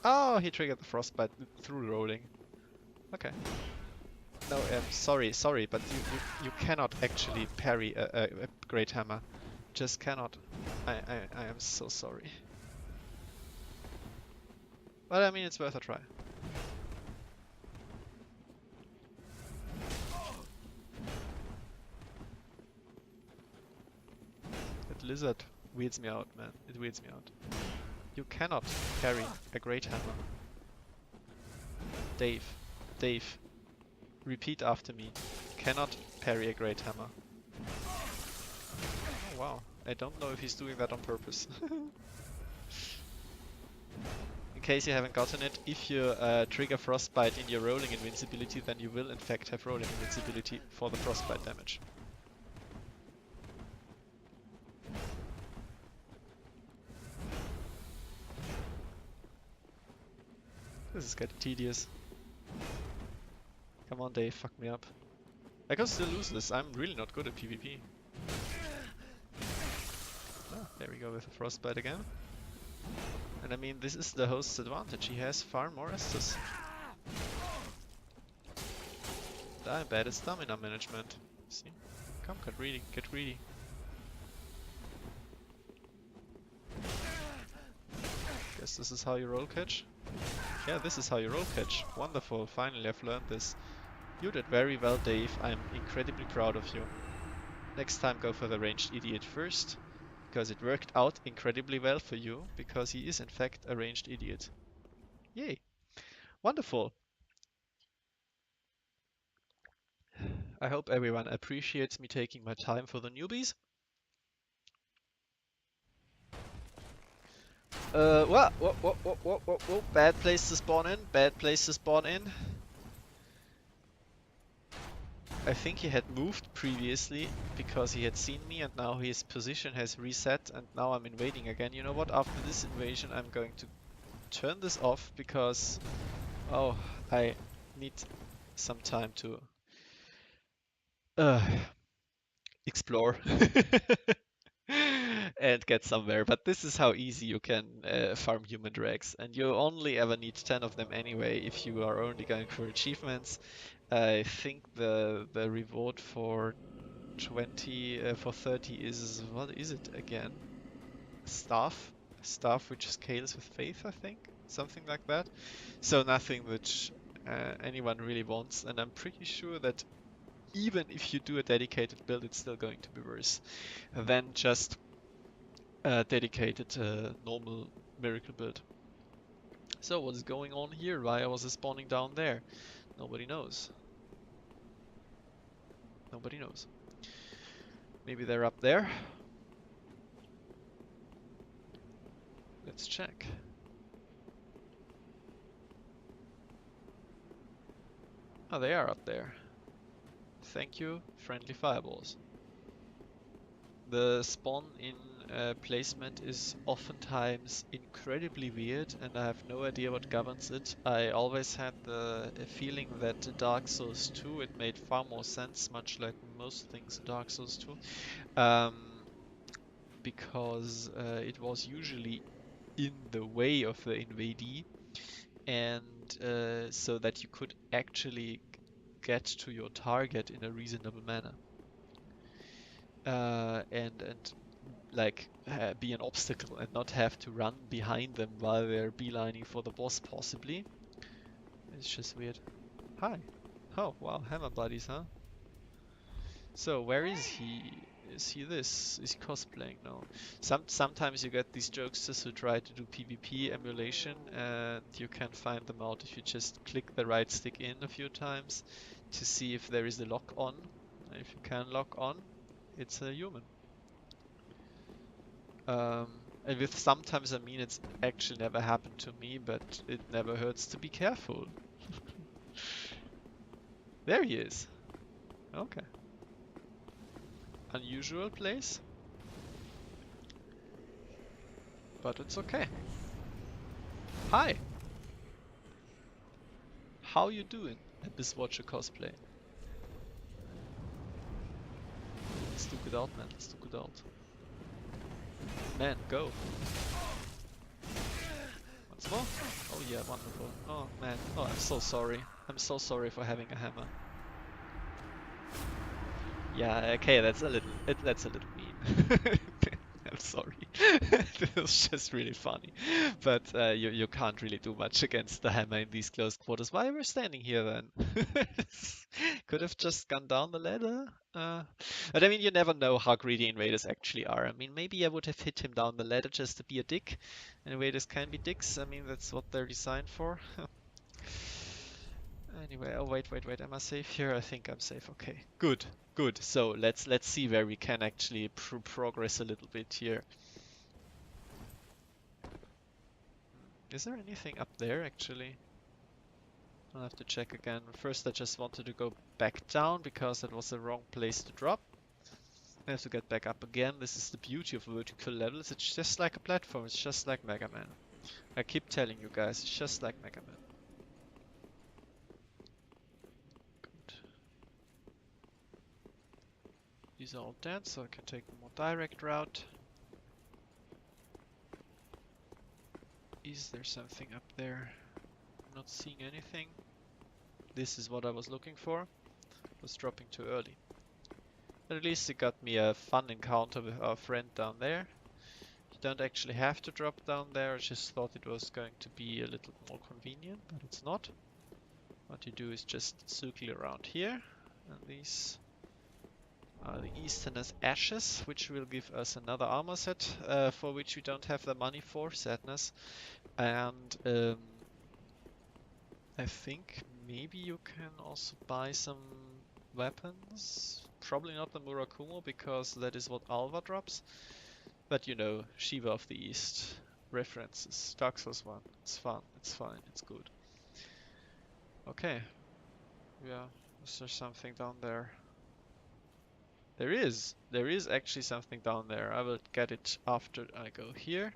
Oh, he triggered the frostbite through rolling. Okay. No, sorry, but you cannot actually parry a Great Hammer. Just cannot. I am so sorry. But I mean, it's worth a try. That lizard weirds me out, man. It weirds me out. You cannot parry a Great Hammer. Dave. Repeat after me. Cannot parry a Great Hammer. Oh, wow. I don't know if he's doing that on purpose. In case you haven't gotten it, if you trigger Frostbite in your rolling invincibility, then you will in fact have rolling invincibility for the Frostbite damage. This is getting tedious. Come on, Dave, fuck me up. I can still lose this. I'm really not good at PvP. Ah, there we go with a frostbite again. And I mean, this is the host's advantage. He has far more Estus. And I'm bad at stamina management. See? Come, get greedy, get greedy. Guess this is how you roll catch? Yeah, this is how you roll catch. Wonderful, finally I've learned this. You did very well, Dave. I'm incredibly proud of you. Next time go for the ranged idiot first, because it worked out incredibly well for you, because he is in fact a ranged idiot. Yay. Wonderful. I hope everyone appreciates me taking my time for the newbies. Whoa. Bad place to spawn in, bad place to spawn in. I think he had moved previously because he had seen me and now his position has reset and now I'm invading again. You know what? After this invasion I'm going to turn this off because, oh, I need some time to explore and get somewhere. But this is how easy you can farm human dregs, and you only ever need 10 of them anyway if you are only going for achievements. I think the reward for 30 is, what is it again? Staff? Staff which scales with faith, I think? Something like that. So nothing which anyone really wants, and I'm pretty sure that even if you do a dedicated build, it's still going to be worse than just a dedicated normal miracle build. So what is going on here? Why was it spawning down there? Nobody knows. Nobody knows. Maybe they're up there. Let's check. Oh, they are up there. Thank you, friendly fireballs. The spawn in placement is oftentimes incredibly weird and I have no idea what governs it. I always had the feeling that Dark Souls 2 it made far more sense, much like most things in Dark Souls 2, because it was usually in the way of the invadee and so that you could actually get to your target in a reasonable manner. And like be an obstacle and not have to run behind them while they're beelining for the boss possibly. It's just weird. Hi. Oh wow, hammer buddies, huh? So where is he? Is he this? Is he cosplaying? No. Sometimes you get these jokesters who try to do PvP emulation and you can find them out if you just click the right stick in a few times to see if there is a lock on. And if you can lock on, it's a human. And with sometimes I mean it's actually never happened to me, but it never hurts to be careful. There he is. Okay. Unusual place. But it's okay. Hi! How you doing at this Watcher cosplay? Let's do good out, man. Let's do good out. Man, go! Once more? Oh yeah, wonderful. Oh man. Oh, I'm so sorry. I'm so sorry for having a hammer. Yeah, okay, that's a little mean. I'm sorry. It was just really funny. But you can't really do much against the hammer in these close quarters. Why we're standing here then? Could have just gone down the ladder. But I mean, you never know how greedy invaders actually are. I mean, maybe I would have hit him down the ladder just to be a dick. Invaders can be dicks. I mean, that's what they're designed for. Anyway, oh wait, am I safe here? I think I'm safe. Okay, good. So let's see where we can actually progress a little bit here. Is there anything up there actually? I'll have to check again. First, I just wanted to go back down because that was the wrong place to drop. I have to get back up again. This is the beauty of vertical levels. It's just like a platform. It's just like Mega Man. I keep telling you guys, it's just like Mega Man. These are all dead, so I can take a more direct route. Is there something up there? I'm not seeing anything. This is what I was looking for. Was dropping too early. But at least it got me a fun encounter with our friend down there. You don't actually have to drop down there, I just thought it was going to be a little more convenient, but it's not. What you do is just circle around here, and these are the Easterners Ashes, which will give us another armor set, for which we don't have the money for, sadness. And I think maybe you can also buy some weapons. Probably not the Murakumo, because that is what Alva drops. But you know, Shiva of the East. References. Dark Souls 1. It's fun. It's fine. It's good. Okay. Yeah. Is there something down there? There is. There is actually something down there. I will get it after I go here.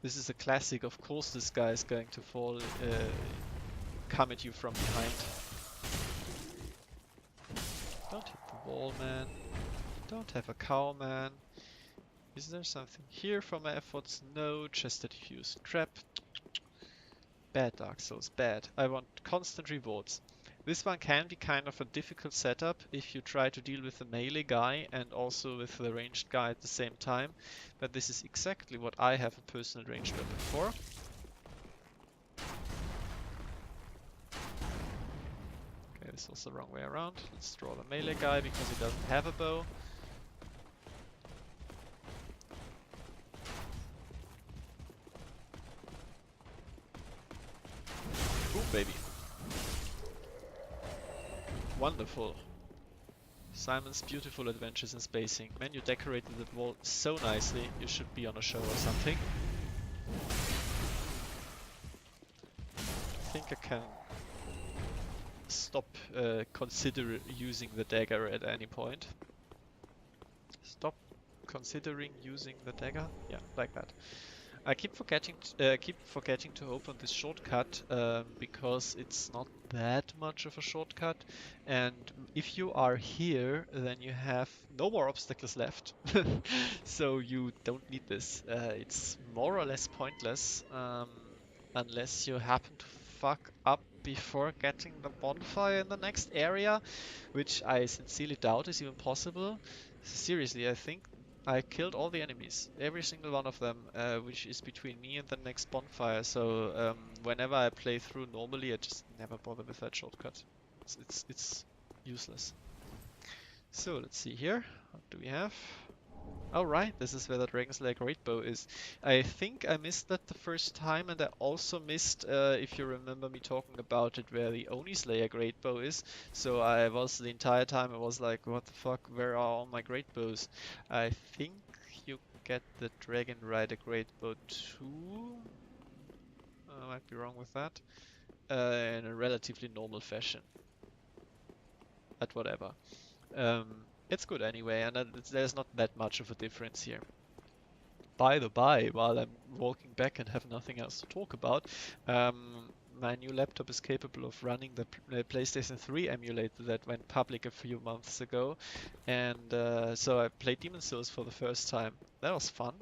This is a classic. Of course this guy is going to fall, come at you from behind. Don't hit the wall, man. Don't have a cow, man. Is there something here for my efforts? No, just a diffuse trap. Bad Dark Souls, bad. I want constant rewards. This one can be kind of a difficult setup if you try to deal with the melee guy and also with the ranged guy at the same time, but this is exactly what I have a personal ranged weapon for. Okay, this was the wrong way around. Let's draw the melee guy because he doesn't have a bow. Boom, baby. Wonderful. Simon's Beautiful Adventures in Spacing. Man, you decorated the wall so nicely. You should be on a show or something. I think I can stop consider using the dagger at any point. Stop considering using the dagger? Yeah, like that. I keep forgetting to open this shortcut because it's not that much of a shortcut, and if you are here then you have no more obstacles left, so you don't need this. It's more or less pointless unless you happen to fuck up before getting the bonfire in the next area, which I sincerely doubt is even possible. Seriously, I think I killed all the enemies, every single one of them, which is between me and the next bonfire. So whenever I play through normally, I just never bother with that shortcut. It's useless. So let's see here. What do we have? Oh right, this is where the Dragon Slayer Great Bow is. I think I missed that the first time, and I also missed, if you remember me talking about it, where the Oni Slayer Great Bow is. So I was the entire time I was like, what the fuck, where are all my Great Bows? I think you get the Dragon Rider Great Bow too. I might be wrong with that. In a relatively normal fashion. But whatever. It's good anyway, and there's not that much of a difference here. By the by, while I'm walking back and have nothing else to talk about, my new laptop is capable of running the PlayStation 3 emulator that went public a few months ago, and so I played Demon's Souls for the first time. That was fun.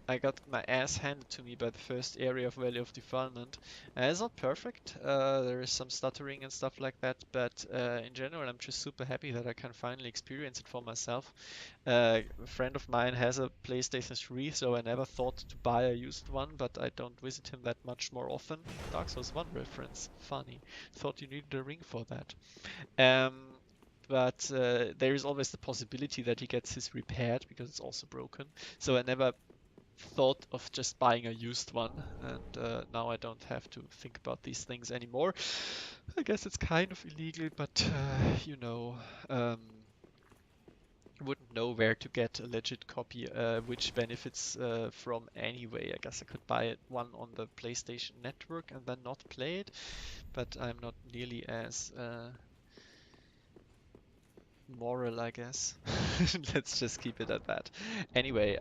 I got my ass handed to me by the first area of Valley of Defilement. It's not perfect, there is some stuttering and stuff like that, but in general I'm just super happy that I can finally experience it for myself. A friend of mine has a PlayStation 3, so I never thought to buy a used one, but I don't visit him that much more often. Dark Souls 1 reference, funny. Thought you needed a ring for that. But there is always the possibility that he gets his repaired because it's also broken. So I never thought of just buying a used one, and now I don't have to think about these things anymore. I guess it's kind of illegal, but you know, wouldn't know where to get a legit copy, which benefits from anyway. I guess I could buy one on the PlayStation Network and then not play it, but I'm not nearly as moral, I guess. Let's just keep it at that. Anyway,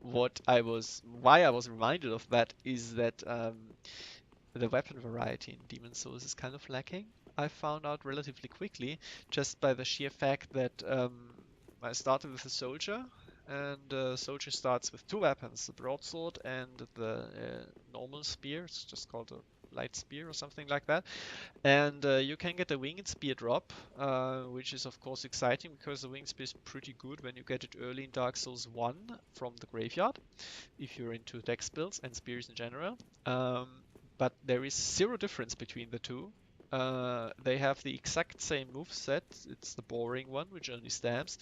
why I was reminded of that is that the weapon variety in Demon's Souls is kind of lacking. I found out relatively quickly, just by the sheer fact that I started with a soldier, and the soldier starts with two weapons, the broadsword and the normal spear. It's just called a light spear or something like that. And you can get a winged spear drop, which is of course exciting because the winged spear is pretty good when you get it early in Dark Souls 1 from the graveyard, if you're into dex builds and spears in general. Um, but there is zero difference between the two. They have the exact same move set. It's the boring one, which only stabs,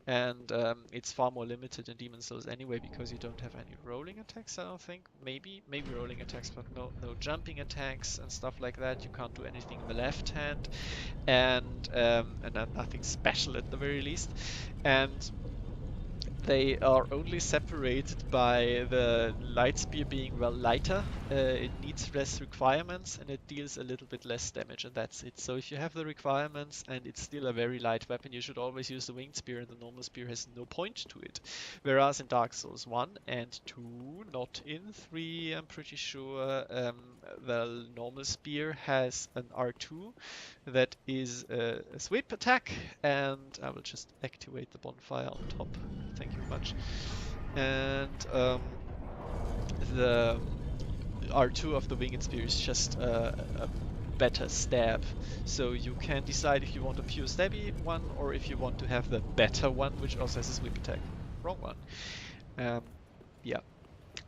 and it's far more limited in Demon's Souls anyway because you don't have any rolling attacks. I don't think. Maybe rolling attacks, but no jumping attacks and stuff like that. You can't do anything in the left hand, and nothing special at the very least. And they are only separated by the light spear being well lighter. It needs less requirements and it deals a little bit less damage, and that's it. So if you have the requirements and it's still a very light weapon, you should always use the winged spear, and the normal spear has no point to it. Whereas in Dark Souls 1 and 2, not in 3, I'm pretty sure, the normal spear has an R2 that is a sweep attack, and I will just activate the bonfire on top. Thank you very much. And the R2 of the winged spear is just a better stab. So you can decide if you want a pure stabby one or if you want to have the better one, which also has a sweep attack. Wrong one. Yeah.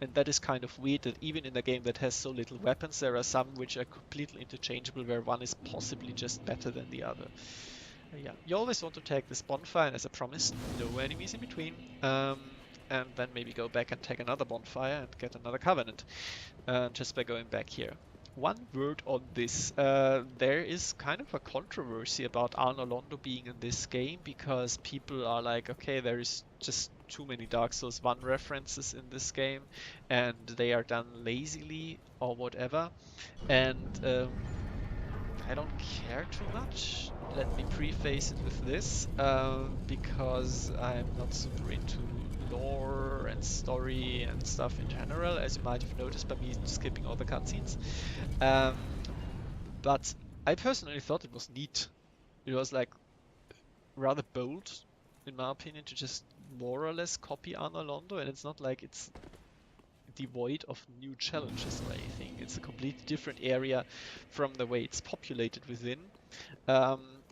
And that is kind of weird that even in a game that has so little weapons, there are some which are completely interchangeable, where one is possibly just better than the other. Yeah, you always want to take this bonfire, and as I promised, no enemies in between. And then maybe go back and take another bonfire and get another covenant, just by going back here. One word on this. There is kind of a controversy about Arno Londo being in this game, because people are like, okay, there is just too many Dark Souls 1 references in this game, and they are done lazily or whatever. And I don't care too much. Let me preface it with this, because I'm not super into lore and story and stuff in general, as you might have noticed by me skipping all the cutscenes. Um, but I personally thought it was neat. It was like rather bold, in my opinion, to just more or less copy Anor Londo, and it's not like it's devoid of new challenges or anything. It's a completely different area from the way it's populated within.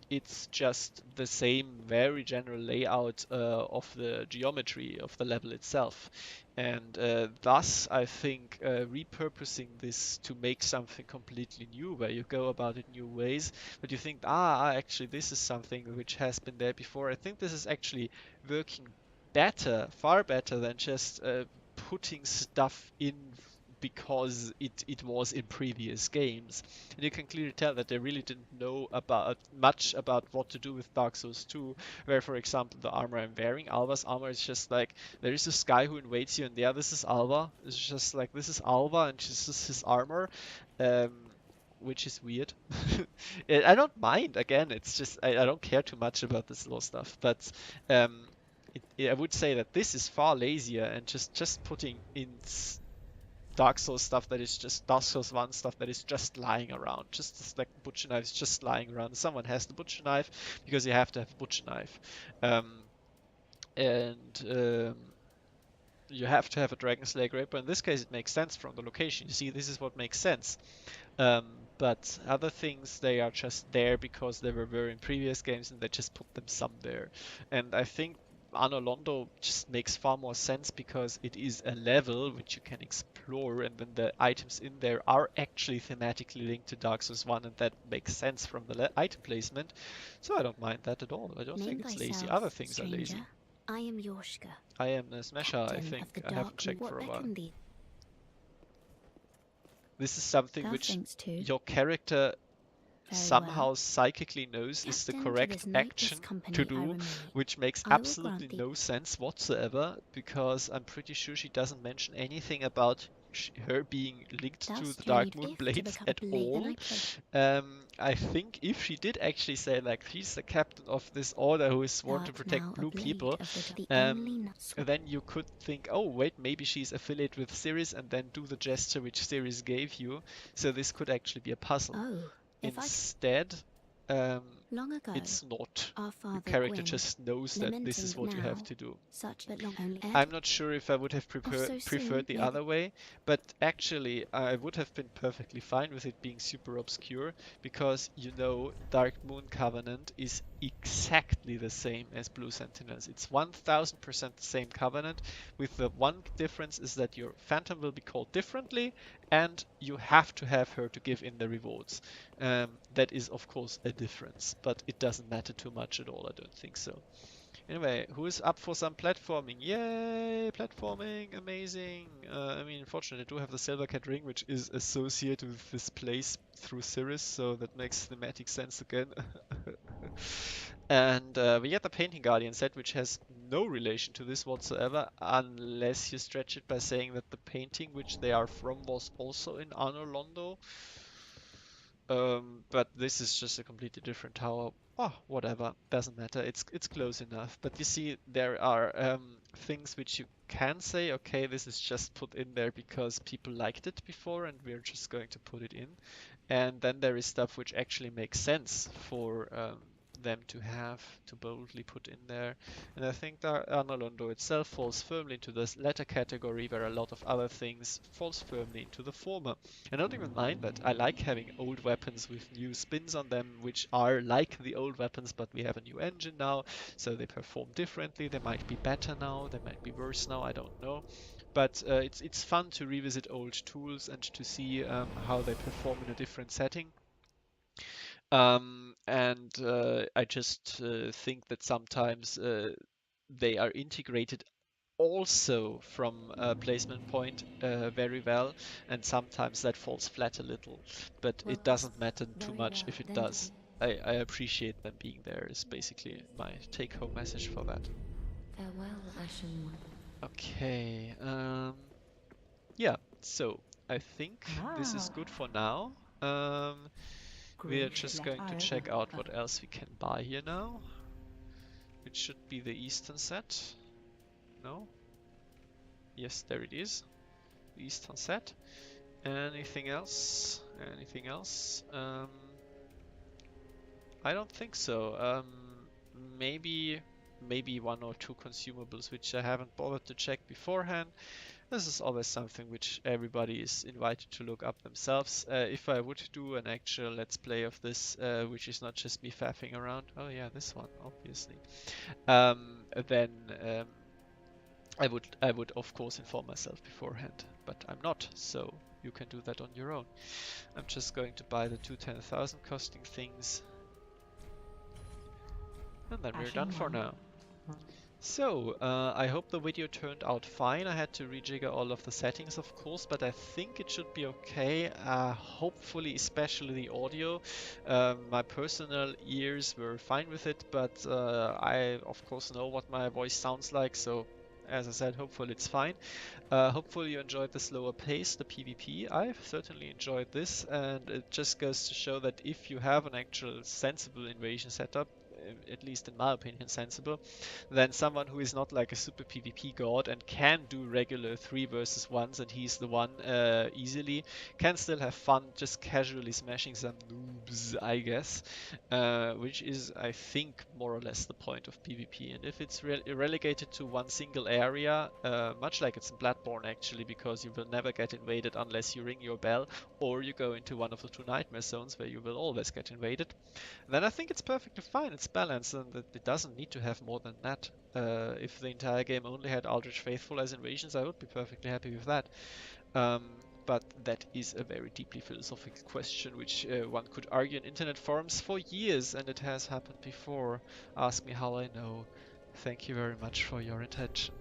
It's just the same very general layout of the geometry of the level itself. And thus, I think repurposing this to make something completely new, where you go about it new ways, but you think, actually, this is something which has been there before. I think this is actually working better, far better than just putting stuff in because it was in previous games. And you can clearly tell that they really didn't know much about what to do with Dark Souls 2, where, for example, the armor I'm wearing, Alva's armor, is just like, there is this guy who invades you, and yeah, this is Alva. It's just like, this is Alva, and this is his armor. Which is weird. I don't mind, again, it's just, I don't care too much about this lore stuff, but I would say that this is far lazier, and just putting in Dark Souls stuff that is just Dark Souls 1 stuff that is just lying around. Just like butcher knife is just lying around. Someone has the butcher knife because you have to have a butcher knife. And you have to have a Dragon Slayer Graper. In this case, it makes sense from the location. You see, this is what makes sense. But other things, they are just there because they were in previous games and they just put them somewhere. And I think Anor Londo just makes far more sense because it is a level which you can explore, and then the items in there are actually thematically linked to Dark Souls 1, and that makes sense from the item placement. So I don't mind that at all. I don't think it's lazy. Other things are lazy. I am Yorshka. I am Smasher, I think. I haven't checked for a while. This is something which your character somehow psychically knows is the correct action to do, which makes absolutely no sense whatsoever, because I'm pretty sure she doesn't mention anything about her being linked to Thus the Dark journeyed Moon If to Blades become at late, and all. I played. I think if she did actually say like she's the captain of this order who is sworn to Art protect now a blue blade people, of the um, only nut. then you could think, oh wait, maybe she's affiliated with Sirius, and then do the gesture which Sirius gave you. So this could actually be a puzzle. Oh, if I Instead, um, long ago, it's not. our Your father character Gwyn, just knows that this lamenting is that what you have now, to do. such but long only Ed, I'm not sure if I would have off so soon, preferred the near the other way, but actually I would have been perfectly fine with it being super obscure because you know Dark Moon Covenant is exactly the same as Blue Sentinels. It's 1000% the same covenant, with the one difference is that your Phantom will be called differently and you have to have her to give in the rewards. That is of course a difference, but it doesn't matter too much at all, I don't think so. Anyway, who is up for some platforming? Yay, platforming, amazing. I mean, unfortunately, I do have the Silver Cat ring, which is associated with this place through Cirrus, so that makes thematic sense again. And we get the Painting Guardian set, which has no relation to this whatsoever, unless you stretch it by saying that the painting which they are from was also in Anor Londo. But this is just a completely different tower. Oh, whatever, doesn't matter. It's close enough. But you see, there are things which you can say, okay, this is just put in there because people liked it before, and we're just going to put it in. And then there is stuff which actually makes sense for them to have to boldly put in there. And I think that Arnolondo itself falls firmly into this latter category, where a lot of other things falls firmly into the former. I don't even mind that. I like having old weapons with new spins on them, which are like the old weapons, but we have a new engine now, so they perform differently. They might be better now, they might be worse now, I don't know. But it's fun to revisit old tools and to see how they perform in a different setting. And I just think that sometimes they are integrated also from a placement point very well, and sometimes that falls flat a little, but Well, it that's doesn't matter too very much well if it does. identified. I appreciate them being there is basically my take-home message for that. Farewell, Ashen One. Okay, yeah, so I think this is Ah, good for now. Um, we're Grief just let going to I check out remember. what else we can buy here now. It should be the Eastern set. No? Yes, there it is. The Eastern set. Anything else? Anything else? I don't think so. Maybe maybe one or two consumables which I haven't bothered to check beforehand. This is always something which everybody is invited to look up themselves. If I would do an actual let's play of this, which is not just me faffing around. Oh yeah, this one, obviously. Then I would of course inform myself beforehand, but I'm not, so you can do that on your own. I'm just going to buy the two 10,000 costing things, and then we're done Ashen for One. now. So, I hope the video turned out fine. I had to rejigger all of the settings, of course, but I think it should be okay. Hopefully, especially the audio. My personal ears were fine with it, but I, of course, know what my voice sounds like, so as I said, hopefully it's fine. Hopefully you enjoyed the slower pace, the PvP. I've certainly enjoyed this, and it just goes to show that if you have an actual sensible invasion setup, at least in my opinion sensible, then someone who is not like a super PvP god and can do regular 3 versus 1s and he's the one easily, can still have fun just casually smashing some noobs, I guess, which is, I think, more or less the point of PvP. And if it's relegated to one single area, much like it's in Bloodborne actually, because you will never get invaded unless you ring your bell, or you go into one of the two nightmare zones where you will always get invaded, then I think it's perfectly fine. It's balanced, and it doesn't need to have more than that. If the entire game only had Aldrich Faithful as invasions, I would be perfectly happy with that. But that is a very deeply philosophical question, which one could argue in internet forums for years, and it has happened before. Ask me how I know. Thank you very much for your attention.